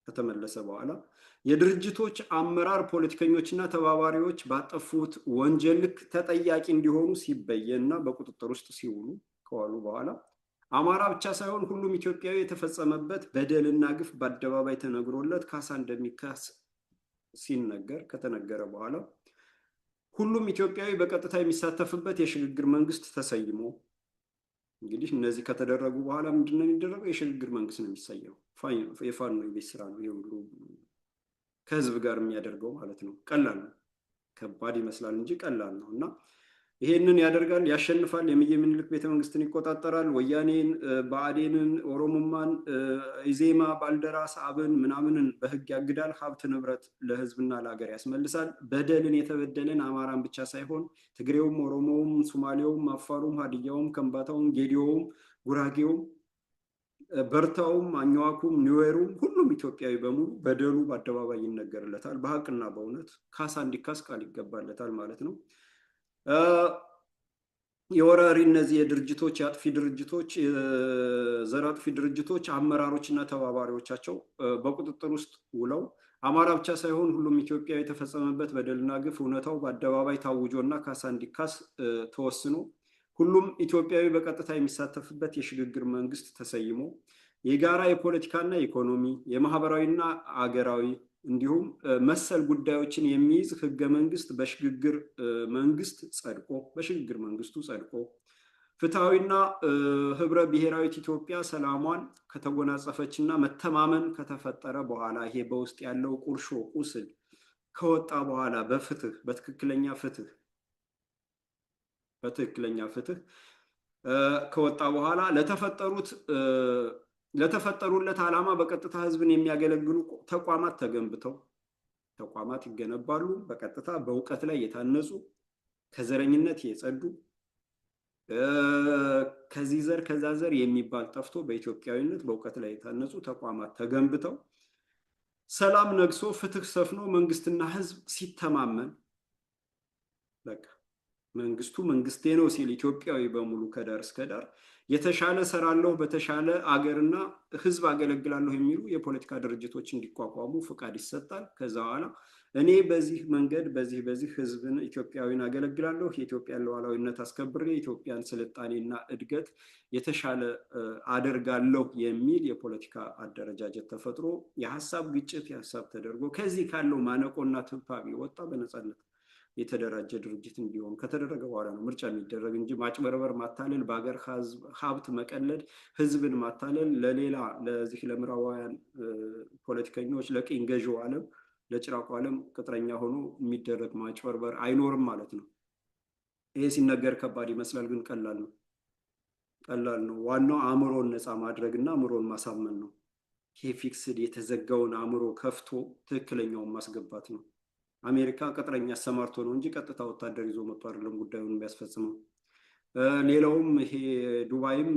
ከተመለሰ በኋላ የድርጅቶች አመራር ፖለቲከኞችና ተባባሪዎች ባጠፉት ወንጀል ልክ ተጠያቂ እንዲሆኑ ሲበየን እና በቁጥጥር ውስጥ ሲውሉ ከዋሉ በኋላ አማራ ብቻ ሳይሆን ሁሉም ኢትዮጵያዊ የተፈጸመበት በደልና ግፍ በአደባባይ ተነግሮለት ካሳ እንደሚካስ ከተነገረ በኋላ ሁሉም ኢትዮጵያዊ በቀጥታ የሚሳተፍበት የሽግግር መንግስት ተሰይሞ እንግዲህ እነዚህ ከተደረጉ በኋላ ምንድነው የሚደረገው? የሽግግር መንግስት ነው የሚሰየው። የፋኖ የቤት ስራ ነው የሁሉ ከህዝብ ጋር የሚያደርገው ማለት ነው። ቀላል ነው፣ ከባድ ይመስላል እንጂ ቀላል ነው። እና ይሄንን ያደርጋል፣ ያሸንፋል። የእምዬ ምኒልክ ቤተመንግስትን ይቆጣጠራል። ወያኔን፣ ብአዴንን፣ ኦሮሞማን፣ ኢዜማ፣ ባልደራስ፣ አብን ምናምንን በህግ ያግዳል። ሀብት ንብረት ለህዝብና ለሀገር ያስመልሳል። በደልን የተበደለን አማራን ብቻ ሳይሆን ትግሬውም፣ ኦሮሞውም፣ ሶማሌውም፣ አፋሩም፣ ሀዲያውም፣ ከምባታውም፣ ጌዲዮውም፣ ጉራጌውም፣ በርታውም፣ አኝዋኩም፣ ኒዌሩም ሁሉም ኢትዮጵያዊ በሙሉ በደሉ በአደባባይ ይነገርለታል። በሀቅና በእውነት ካሳ እንዲካስ ቃል ይገባለታል ማለት ነው። የወራሪ እነዚህ የድርጅቶች የአጥፊ ድርጅቶች የዘር አጥፊ ድርጅቶች አመራሮች እና ተባባሪዎቻቸው በቁጥጥር ውስጥ ውለው አማራ ብቻ ሳይሆን ሁሉም ኢትዮጵያዊ የተፈጸመበት በደልና ግፍ እውነታው በአደባባይ ታውጆና ካሳ እንዲካስ ተወስኖ ሁሉም ኢትዮጵያዊ በቀጥታ የሚሳተፍበት የሽግግር መንግስት ተሰይሞ የጋራ የፖለቲካና የኢኮኖሚ የማህበራዊና አገራዊ እንዲሁም መሰል ጉዳዮችን የሚይዝ ህገ መንግስት በሽግግር መንግስቱ ጸድቆ ፍትሐዊና ህብረ ብሔራዊት ኢትዮጵያ ሰላሟን ከተጎናጸፈችና መተማመን ከተፈጠረ በኋላ ይሄ በውስጥ ያለው ቁርሾ ቁስል ከወጣ በኋላ በትክክለኛ ፍትህ ከወጣ በኋላ ለተፈጠሩለት ዓላማ በቀጥታ ህዝብን የሚያገለግሉ ተቋማት ይገነባሉ። በቀጥታ በእውቀት ላይ የታነጹ ከዘረኝነት የጸዱ ከዚህ ዘር ከዛ ዘር የሚባል ጠፍቶ በኢትዮጵያዊነት በእውቀት ላይ የታነጹ ተቋማት ተገንብተው ሰላም ነግሶ ፍትህ ሰፍኖ መንግስትና ህዝብ ሲተማመን በቃ መንግስቱ መንግስቴ ነው ሲል ኢትዮጵያዊ በሙሉ ከዳር እስከ ዳር የተሻለ ሰራለሁ በተሻለ አገርና ህዝብ አገለግላለሁ የሚሉ የፖለቲካ ድርጅቶች እንዲቋቋሙ ፍቃድ ይሰጣል። ከዛ በኋላ እኔ በዚህ መንገድ በዚህ ህዝብን ኢትዮጵያዊን አገለግላለሁ፣ የኢትዮጵያን ሉዓላዊነት አስከብሬ የኢትዮጵያን ስልጣኔና እድገት የተሻለ አደርጋለሁ የሚል የፖለቲካ አደረጃጀት ተፈጥሮ የሀሳብ ግጭት ተደርጎ ከዚህ ካለው ማነቆና ትንፋቢ ወጣ በነፃነት የተደራጀ ድርጅት እንዲሆን ከተደረገ በኋላ ነው ምርጫ የሚደረግ እንጂ ማጭበርበር፣ ማታለል፣ በሀገር ሀብት መቀለድ፣ ህዝብን ማታለል ለሌላ ለዚህ ለምዕራባውያን ፖለቲከኞች ለቅኝ ገዢው ዓለም ለጭራቁ ዓለም ቅጥረኛ ሆኖ የሚደረግ ማጭበርበር አይኖርም ማለት ነው። ይሄ ሲነገር ከባድ ይመስላል፣ ግን ቀላል ነው። ዋናው አእምሮን ነፃ ማድረግና አእምሮን ማሳመን ነው። ይሄ ፊክስድ የተዘጋውን አእምሮ ከፍቶ ትክክለኛውን ማስገባት ነው። አሜሪካ ቅጥረኛ አሰማርቶ ነው እንጂ ቀጥታ ወታደር ይዞ መጥቶ አይደለም ጉዳዩን የሚያስፈጽመው። ሌላውም ይሄ ዱባይም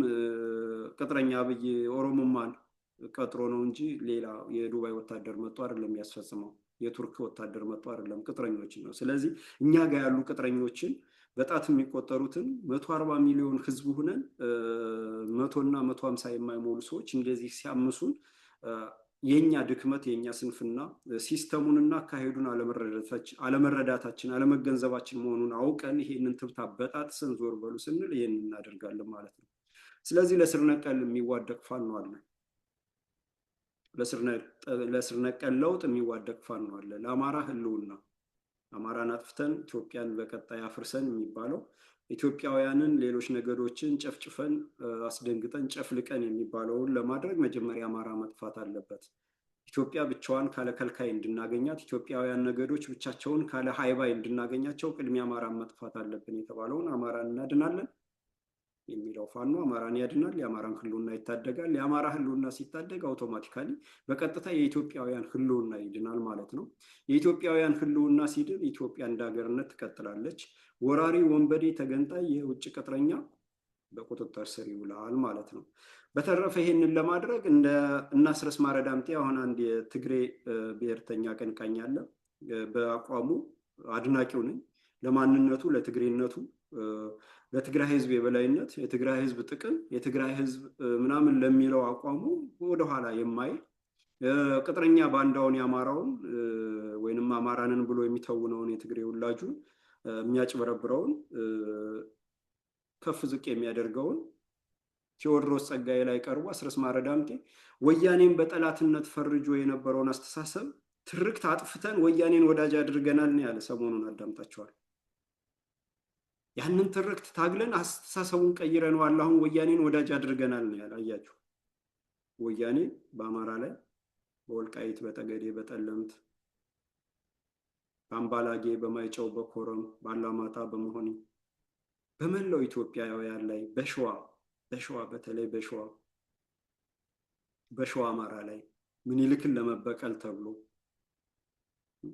ቅጥረኛ አብይ ኦሮሞማን ቀጥሮ ነው እንጂ ሌላ የዱባይ ወታደር መጥቶ አይደለም የሚያስፈጽመው። የቱርክ ወታደር መጥቶ አይደለም፣ ቅጥረኞችን ነው። ስለዚህ እኛ ጋር ያሉ ቅጥረኞችን በጣት የሚቆጠሩትን 140 ሚሊዮን ህዝብ ሁነን 100 እና 150 የማይሞሉ ሰዎች እንደዚህ ሲያምሱን የኛ ድክመት የኛ ስንፍና ሲስተሙንና አካሄዱን አለመረዳታችን አለመገንዘባችን መሆኑን አውቀን ይሄንን ትብታብ በጣጥሰን ዞር በሉ ስንል ይሄንን እናደርጋለን ማለት ነው። ስለዚህ ለስር ነቀል የሚዋደቅ ፋኖ አለ። ለስር ነቀል ለውጥ የሚዋደቅ ፋኖ አለ። ለአማራ ህልውና አማራን አጥፍተን ኢትዮጵያን በቀጣይ አፍርሰን የሚባለው ኢትዮጵያውያንን ሌሎች ነገዶችን ጨፍጭፈን አስደንግጠን ጨፍልቀን የሚባለውን ለማድረግ መጀመሪያ አማራ መጥፋት አለበት። ኢትዮጵያ ብቻዋን ካለ ከልካይ እንድናገኛት፣ ኢትዮጵያውያን ነገዶች ብቻቸውን ካለ ሃይባይ እንድናገኛቸው ቅድሚያ አማራን መጥፋት አለብን የተባለውን አማራን እናድናለን የሚለው ፋኖ አማራን ያድናል፣ የአማራን ህልውና ይታደጋል። የአማራ ህልውና ሲታደግ አውቶማቲካሊ በቀጥታ የኢትዮጵያውያን ህልውና ይድናል ማለት ነው። የኢትዮጵያውያን ህልውና ሲድን ኢትዮጵያ እንደ ሀገርነት ትቀጥላለች። ወራሪ ወንበዴ ተገንጣይ የውጭ ቅጥረኛ በቁጥጥር ስር ይውላል ማለት ነው። በተረፈ ይሄንን ለማድረግ እንደ እናስረስ ማረ ዳምጤ አሁን አንድ የትግሬ ብሔርተኛ አቀንቃኝ አለ። በአቋሙ አድናቂው ነኝ። ለማንነቱ፣ ለትግሬነቱ፣ ለትግራይ ህዝብ የበላይነት፣ የትግራይ ህዝብ ጥቅም፣ የትግራይ ህዝብ ምናምን ለሚለው አቋሙ ወደኋላ የማይ ቅጥረኛ ባንዳውን ያማራውን ወይንም አማራንን ብሎ የሚተውነውን የትግሬ ውላጁን የሚያጭበረብረውን ከፍ ዝቅ የሚያደርገውን ቴዎድሮስ ጸጋዬ ላይ ቀርቦ አስረስ ማረ ዳምጤ ወያኔን በጠላትነት ፈርጆ የነበረውን አስተሳሰብ ትርክት አጥፍተን ወያኔን ወዳጅ አድርገናል ነው ያለ። ሰሞኑን አዳምጣችኋል። ያንን ትርክት ታግለን አስተሳሰቡን ቀይረነዋል፣ አሁን ወያኔን ወዳጅ አድርገናል ነው ያለ። አያችሁ፣ ወያኔ በአማራ ላይ በወልቃይት፣ በጠገዴ፣ በጠለምት፣ በአምባላጌ፣ በማይጨው፣ በኮረም፣ ባላማጣ፣ በመሆኒ በመላው ኢትዮጵያውያን ላይ በሸዋ በተለይ በሸዋ አማራ ላይ ምኒልክን ለመበቀል ተብሎ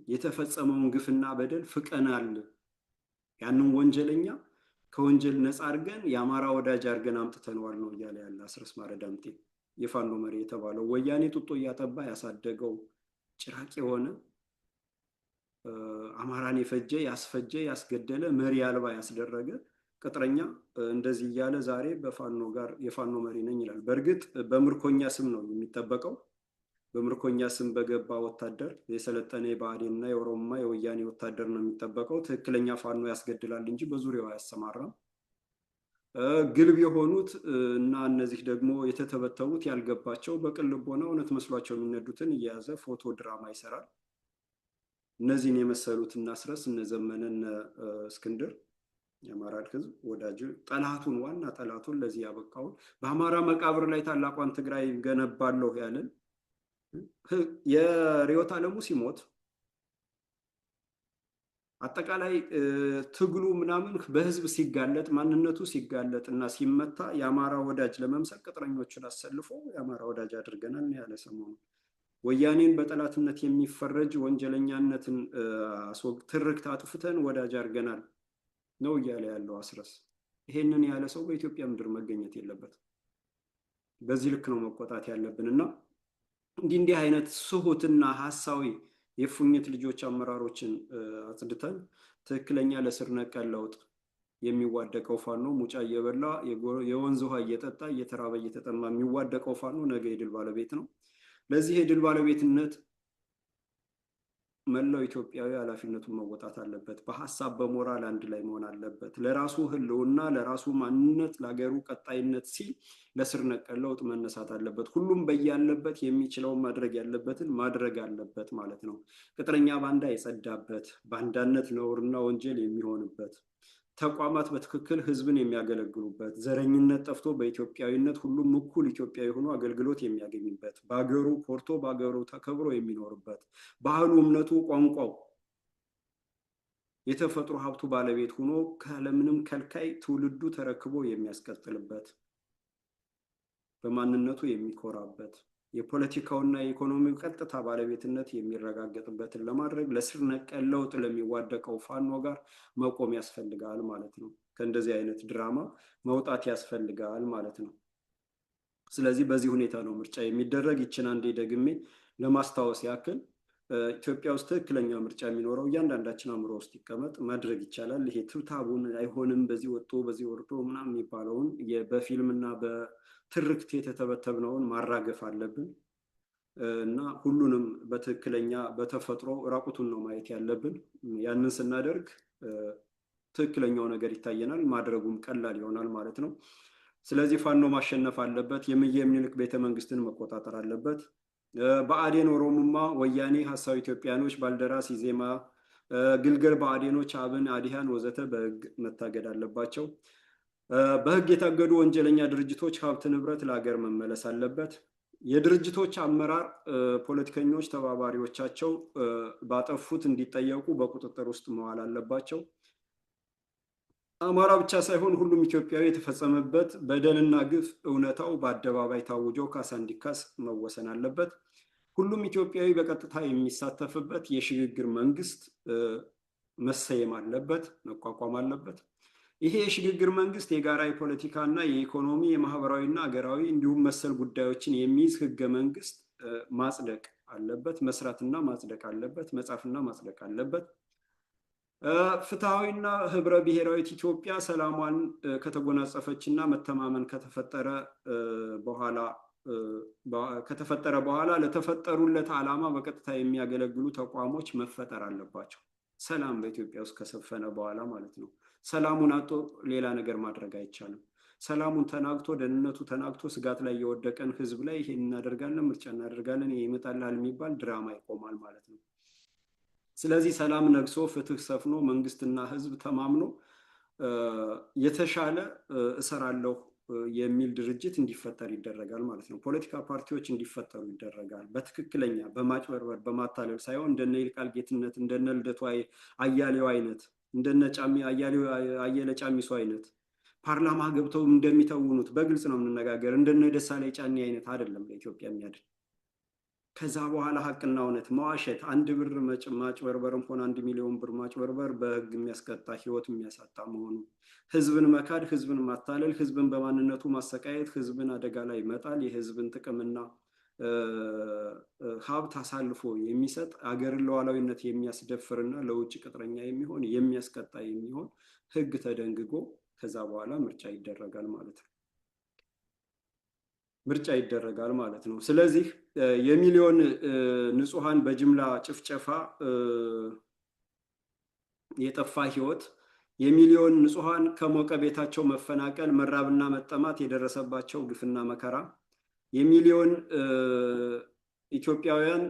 የተፈጸመውን ግፍና በደል ፍቀናል። ያንን ወንጀለኛ ከወንጀል ነፃ አድርገን የአማራ ወዳጅ አድርገን አምጥተነዋል ነው እያለ ያለ አስረስ ማረ ዳምጤ የፋኖ መሪ የተባለው። ወያኔ ጡጦ እያጠባ ያሳደገው ጭራቅ የሆነ አማራን የፈጀ ያስፈጀ ያስገደለ መሪ አልባ ያስደረገ ቅጥረኛ እንደዚህ እያለ ዛሬ በፋኖ ጋር የፋኖ መሪ ነኝ ይላል። በእርግጥ በምርኮኛ ስም ነው የሚጠበቀው። በምርኮኛ ስም በገባ ወታደር የሰለጠነ የብአዴንና የኦሮሞማ የወያኔ ወታደር ነው የሚጠበቀው። ትክክለኛ ፋኖ ያስገድላል እንጂ በዙሪያው አያሰማራም። ግልብ የሆኑት እና እነዚህ ደግሞ የተተበተቡት ያልገባቸው በቅን ልቦና እውነት መስሏቸው የሚነዱትን እየያዘ ፎቶ ድራማ ይሰራል። እነዚህን የመሰሉት እናስረስ፣ እነ ዘመነ፣ እነ እስክንድር የአማራን ህዝብ ወዳጅ ጠላቱን ዋና ጠላቱን ለዚህ ያበቃውን በአማራ መቃብር ላይ ታላቋን ትግራይ ገነባለሁ ያለን የርዕዮተ ዓለሙ ሲሞት አጠቃላይ ትግሉ ምናምን በህዝብ ሲጋለጥ ማንነቱ ሲጋለጥ እና ሲመታ የአማራ ወዳጅ ለመምሰል ቅጥረኞችን አሰልፎ የአማራ ወዳጅ አድርገናል ያለ ሰሞኑ ወያኔን በጠላትነት የሚፈረጅ ወንጀለኛነትን ትርክት አጥፍተን ወዳጅ አድርገናል ነው እያለ ያለው አስረስ። ይሄንን ያለ ሰው በኢትዮጵያ ምድር መገኘት የለበትም። በዚህ ልክ ነው መቆጣት ያለብን እና እንዲህ አይነት ስሁትና ሐሳዊ የፉኝት ልጆች አመራሮችን አጽድተን ትክክለኛ ለስር ነቀል ለውጥ የሚዋደቀው ፋኖ ሙጫ እየበላ የወንዝ ውሃ እየጠጣ እየተራበ እየተጠማ የሚዋደቀው ፋኖ ነገ የድል ባለቤት ነው። ለዚህ የድል ባለቤትነት መላው ኢትዮጵያዊ ኃላፊነቱን መወጣት አለበት። በሐሳብ በሞራል አንድ ላይ መሆን አለበት። ለራሱ ህልውና፣ ለራሱ ማንነት፣ ለሀገሩ ቀጣይነት ሲል ለስር ነቀል ለውጥ መነሳት አለበት። ሁሉም በያለበት የሚችለውን ማድረግ ያለበትን ማድረግ አለበት ማለት ነው። ቅጥረኛ ባንዳ የጸዳበት፣ ባንዳነት ነውርና ወንጀል የሚሆንበት፣ ተቋማት በትክክል ህዝብን የሚያገለግሉበት፣ ዘረኝነት ጠፍቶ በኢትዮጵያዊነት ሁሉም እኩል ኢትዮጵያዊ ሆኖ አገልግሎት የሚያገኝበት፣ በሀገሩ ኮርቶ በሀገሩ ተከብሮ የሚኖርበት፣ ባህሉ፣ እምነቱ፣ ቋንቋው፣ የተፈጥሮ ሀብቱ ባለቤት ሆኖ ካለምንም ከልካይ ትውልዱ ተረክቦ የሚያስቀጥልበት፣ በማንነቱ የሚኮራበት፣ የፖለቲካውና የኢኮኖሚው ቀጥታ ባለቤትነት የሚረጋገጥበትን ለማድረግ ለስር ነቀል ለውጥ ለሚዋደቀው ፋኖ ጋር መቆም ያስፈልጋል ማለት ነው። ከእንደዚህ አይነት ድራማ መውጣት ያስፈልጋል ማለት ነው። ስለዚህ በዚህ ሁኔታ ነው ምርጫ የሚደረግ። ይችን አንዴ ደግሜ ለማስታወስ ያክል ኢትዮጵያ ውስጥ ትክክለኛ ምርጫ የሚኖረው እያንዳንዳችን አእምሮ ውስጥ ይቀመጥ፣ ማድረግ ይቻላል። ይሄ ትብታቡን አይሆንም በዚህ ወጥቶ በዚህ ወርዶ ምናምን የሚባለውን በፊልምና በትርክት የተተበተብነውን ማራገፍ አለብን እና ሁሉንም በትክክለኛ በተፈጥሮ ራቁቱን ነው ማየት ያለብን። ያንን ስናደርግ ትክክለኛው ነገር ይታየናል፣ ማድረጉም ቀላል ይሆናል ማለት ነው። ስለዚህ ፋኖ ማሸነፍ አለበት። የእምዬ ምኒልክ ቤተመንግስትን መቆጣጠር አለበት። ብአዴን፣ ኦሮሞማ፣ ወያኔ፣ ሀሳዊ ኢትዮጵያኖች፣ ባልደራስ፣ ኢዜማ፣ ግልገል ብአዴኖች፣ አብን፣ አዲሃን ወዘተ በህግ መታገድ አለባቸው። በህግ የታገዱ ወንጀለኛ ድርጅቶች ሀብት ንብረት ለሀገር መመለስ አለበት። የድርጅቶች አመራር ፖለቲከኞች፣ ተባባሪዎቻቸው ባጠፉት እንዲጠየቁ በቁጥጥር ውስጥ መዋል አለባቸው። አማራ ብቻ ሳይሆን ሁሉም ኢትዮጵያዊ የተፈጸመበት በደልና ግፍ እውነታው በአደባባይ ታውጆ ካሳ እንዲካስ መወሰን አለበት። ሁሉም ኢትዮጵያዊ በቀጥታ የሚሳተፍበት የሽግግር መንግስት መሰየም አለበት፣ መቋቋም አለበት። ይሄ የሽግግር መንግስት የጋራ የፖለቲካና የኢኮኖሚ የማህበራዊና ሀገራዊ እንዲሁም መሰል ጉዳዮችን የሚይዝ ህገ መንግስት ማጽደቅ አለበት፣ መስራትና ማጽደቅ አለበት፣ መጻፍና ማጽደቅ አለበት። ፍትሐዊና ህብረ ብሔራዊት ኢትዮጵያ ሰላሟን ከተጎናጸፈች እና መተማመን ከተፈጠረ በኋላ ለተፈጠሩለት ዓላማ በቀጥታ የሚያገለግሉ ተቋሞች መፈጠር አለባቸው። ሰላም በኢትዮጵያ ውስጥ ከሰፈነ በኋላ ማለት ነው። ሰላሙን አጥቶ ሌላ ነገር ማድረግ አይቻልም። ሰላሙን ተናግቶ ደህንነቱ ተናግቶ ስጋት ላይ የወደቀን ህዝብ ላይ ይሄን እናደርጋለን፣ ምርጫ እናደርጋለን፣ ይሄ ይመጣልሃል የሚባል ድራማ ይቆማል ማለት ነው። ስለዚህ ሰላም ነግሶ ፍትህ ሰፍኖ መንግስትና ህዝብ ተማምኖ የተሻለ እሰራለሁ የሚል ድርጅት እንዲፈጠር ይደረጋል ማለት ነው። ፖለቲካ ፓርቲዎች እንዲፈጠሩ ይደረጋል። በትክክለኛ በማጭበርበር በማታለል ሳይሆን እንደነ ይልቃል ጌትነት እንደነ ልደቱ አያሌው አይነት እንደነ አየለ ጫሚሶ አይነት ፓርላማ ገብተው እንደሚተውኑት በግልጽ ነው የምንነጋገር። እንደነ ደሳለኝ ጫኔ አይነት አይደለም ለኢትዮጵያ የሚያድን። ከዛ በኋላ ሀቅና እውነት መዋሸት፣ አንድ ብር ማጭበርበርም ሆነ 1 ሚሊዮን ብር ማጭበርበር በህግ የሚያስቀጣ ህይወት የሚያሳጣ መሆኑ፣ ህዝብን መካድ፣ ህዝብን ማታለል፣ ህዝብን በማንነቱ ማሰቃየት፣ ህዝብን አደጋ ላይ መጣል፣ የህዝብን ጥቅምና ሀብት አሳልፎ የሚሰጥ አገርን ሉዓላዊነት የሚያስደፍርና ለውጭ ቅጥረኛ የሚሆን የሚያስቀጣ የሚሆን ህግ ተደንግጎ ከዛ በኋላ ምርጫ ይደረጋል ማለት ነው። ምርጫ ይደረጋል ማለት ነው። ስለዚህ የሚሊዮን ንጹሃን በጅምላ ጭፍጨፋ የጠፋ ህይወት የሚሊዮን ንጹሐን ከሞቀ ቤታቸው መፈናቀል፣ መራብና መጠማት የደረሰባቸው ግፍና መከራ፣ የሚሊዮን ኢትዮጵያውያን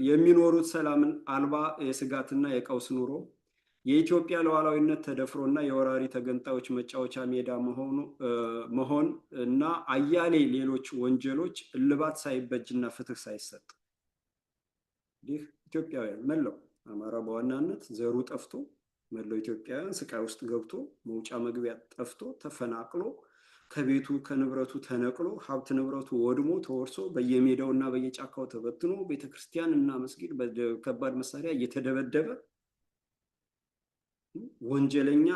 የሚኖሩት ሰላምን አልባ የስጋትና የቀውስ ኑሮ፣ የኢትዮጵያ ሉዓላዊነት ተደፍሮና የወራሪ ተገንጣዮች መጫወቻ ሜዳ መሆን እና አያሌ ሌሎች ወንጀሎች እልባት ሳይበጅና ፍትህ ሳይሰጥ ይህ ኢትዮጵያውያን መላው አማራ በዋናነት ዘሩ ጠፍቶ መላው ኢትዮጵያውያን ስቃይ ውስጥ ገብቶ መውጫ መግቢያ ጠፍቶ ተፈናቅሎ ከቤቱ ከንብረቱ ተነቅሎ ሀብት ንብረቱ ወድሞ ተወርሶ በየሜዳውና በየጫካው ተበትኖ ቤተክርስቲያን እና መስጊድ በከባድ መሳሪያ እየተደበደበ ወንጀለኛ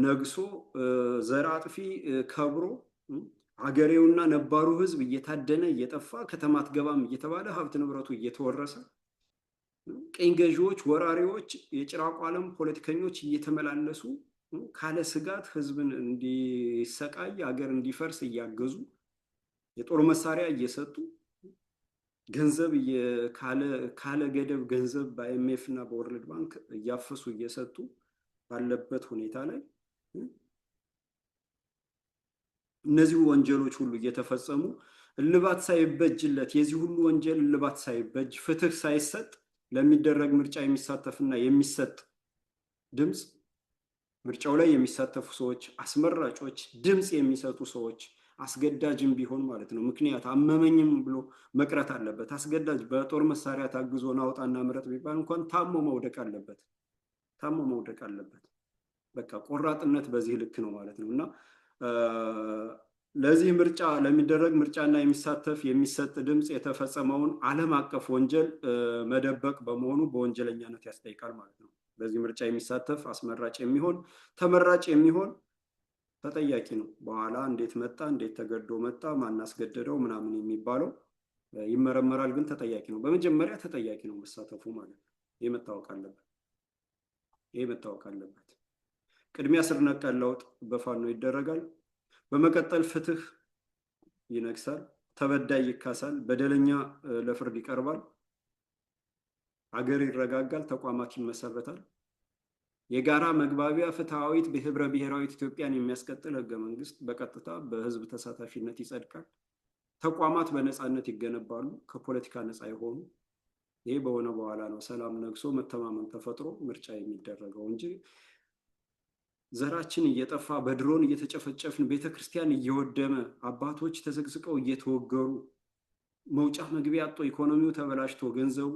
ነግሶ ዘር አጥፊ ከብሮ አገሬውና ነባሩ ህዝብ እየታደነ እየጠፋ ከተማ አትገባም እየተባለ ሀብት ንብረቱ እየተወረሰ ቀኝ ገዢዎች፣ ወራሪዎች፣ የጭራቁ ዓለም ፖለቲከኞች እየተመላለሱ ካለ ስጋት ህዝብን እንዲሰቃይ ሀገር እንዲፈርስ እያገዙ የጦር መሳሪያ እየሰጡ ገንዘብ ካለ ገደብ ገንዘብ በአይኤምኤፍ እና በወርልድ ባንክ እያፈሱ እየሰጡ ባለበት ሁኔታ ላይ እነዚህ ወንጀሎች ሁሉ እየተፈጸሙ እልባት ሳይበጅለት የዚህ ሁሉ ወንጀል እልባት ሳይበጅ ፍትህ ሳይሰጥ ለሚደረግ ምርጫ የሚሳተፍና የሚሰጥ ድምፅ ምርጫው ላይ የሚሳተፉ ሰዎች አስመራጮች ድምፅ የሚሰጡ ሰዎች አስገዳጅም ቢሆን ማለት ነው። ምክንያት አመመኝም ብሎ መቅረት አለበት። አስገዳጅ በጦር መሳሪያ ታግዞ ናውጣና ምረጥ ቢባል እንኳን ታሞ መውደቅ አለበት። ታሞ መውደቅ አለበት። በቃ ቆራጥነት በዚህ ልክ ነው ማለት ነው። እና ለዚህ ምርጫ ለሚደረግ ምርጫና የሚሳተፍ የሚሰጥ ድምፅ የተፈጸመውን ዓለም አቀፍ ወንጀል መደበቅ በመሆኑ በወንጀለኛነት ያስጠይቃል ማለት ነው። በዚህ ምርጫ የሚሳተፍ አስመራጭ የሚሆን ተመራጭ የሚሆን ተጠያቂ ነው። በኋላ እንዴት መጣ፣ እንዴት ተገዶ መጣ፣ ማናስገደደው ምናምን የሚባለው ይመረመራል፣ ግን ተጠያቂ ነው። በመጀመሪያ ተጠያቂ ነው መሳተፉ ማለት ነው። ይህ መታወቅ አለበት። ይህ መታወቅ አለበት። ቅድሚያ ስር ነቀል ለውጥ በፋኖ ይደረጋል። በመቀጠል ፍትህ ይነግሳል፣ ተበዳይ ይካሳል፣ በደለኛ ለፍርድ ይቀርባል፣ አገር ይረጋጋል፣ ተቋማት ይመሰረታል። የጋራ መግባቢያ ፍትሃዊት በህብረ ብሔራዊት ኢትዮጵያን የሚያስቀጥል ህገ መንግስት በቀጥታ በህዝብ ተሳታፊነት ይጸድቃል። ተቋማት በነፃነት ይገነባሉ፣ ከፖለቲካ ነፃ የሆኑ። ይሄ በሆነ በኋላ ነው ሰላም ነግሶ መተማመን ተፈጥሮ ምርጫ የሚደረገው እንጂ ዘራችን እየጠፋ በድሮን እየተጨፈጨፍን ቤተክርስቲያን እየወደመ አባቶች ተዘግዝቀው እየተወገሩ መውጫ መግቢያ አጥቶ ኢኮኖሚው ተበላሽቶ ገንዘቡ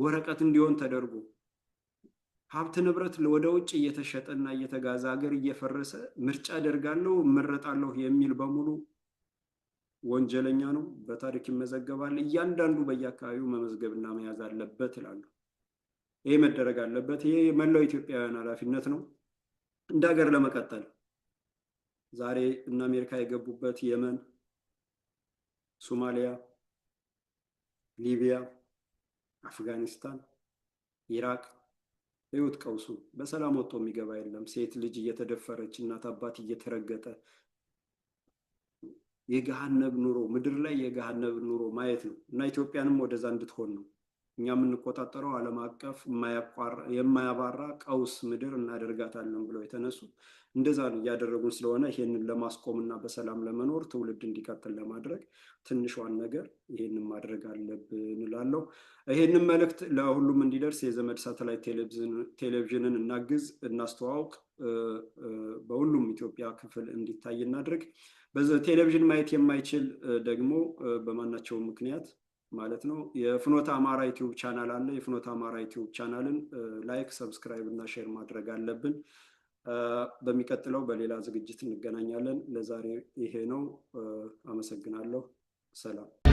ወረቀት እንዲሆን ተደርጎ ሀብት ንብረት ወደ ውጭ እየተሸጠና እየተጋዛ ሀገር እየፈረሰ ምርጫ አደርጋለሁ እመረጣለሁ የሚል በሙሉ ወንጀለኛ ነው፣ በታሪክ ይመዘገባል። እያንዳንዱ በየአካባቢው መመዝገብና መያዝ አለበት እላለሁ። ይሄ መደረግ አለበት። ይሄ የመላው ኢትዮጵያውያን ኃላፊነት ነው። እንደ ሀገር ለመቀጠል ዛሬ እነ አሜሪካ የገቡበት የመን፣ ሶማሊያ፣ ሊቢያ፣ አፍጋኒስታን፣ ኢራቅ ህይወት ቀውሱ በሰላም ወጥቶ የሚገባ የለም። ሴት ልጅ እየተደፈረች እናት አባት እየተረገጠ የገሃነብ ኑሮ ምድር ላይ የገሃነብ ኑሮ ማየት ነው እና ኢትዮጵያንም ወደዛ እንድትሆን ነው እኛ የምንቆጣጠረው። ዓለም አቀፍ የማያባራ ቀውስ ምድር እናደርጋታለን ብለው የተነሱት እንደዛ ነው እያደረጉን ስለሆነ ይሄንን ለማስቆምና በሰላም ለመኖር ትውልድ እንዲቀጥል ለማድረግ ትንሿን ነገር ይሄንን ማድረግ አለብን እላለሁ። ይሄንን መልእክት ለሁሉም እንዲደርስ የዘመድ ሳተላይት ቴሌቪዥንን እናግዝ፣ እናስተዋውቅ፣ በሁሉም ኢትዮጵያ ክፍል እንዲታይ እናድርግ። በቴሌቪዥን ማየት የማይችል ደግሞ በማናቸውም ምክንያት ማለት ነው የፍኖተ አማራ ዩቲዩብ ቻናል አለ። የፍኖተ አማራ ዩቲዩብ ቻናልን ላይክ፣ ሰብስክራይብ እና ሼር ማድረግ አለብን። በሚቀጥለው በሌላ ዝግጅት እንገናኛለን። ለዛሬ ይሄ ነው። አመሰግናለሁ። ሰላም።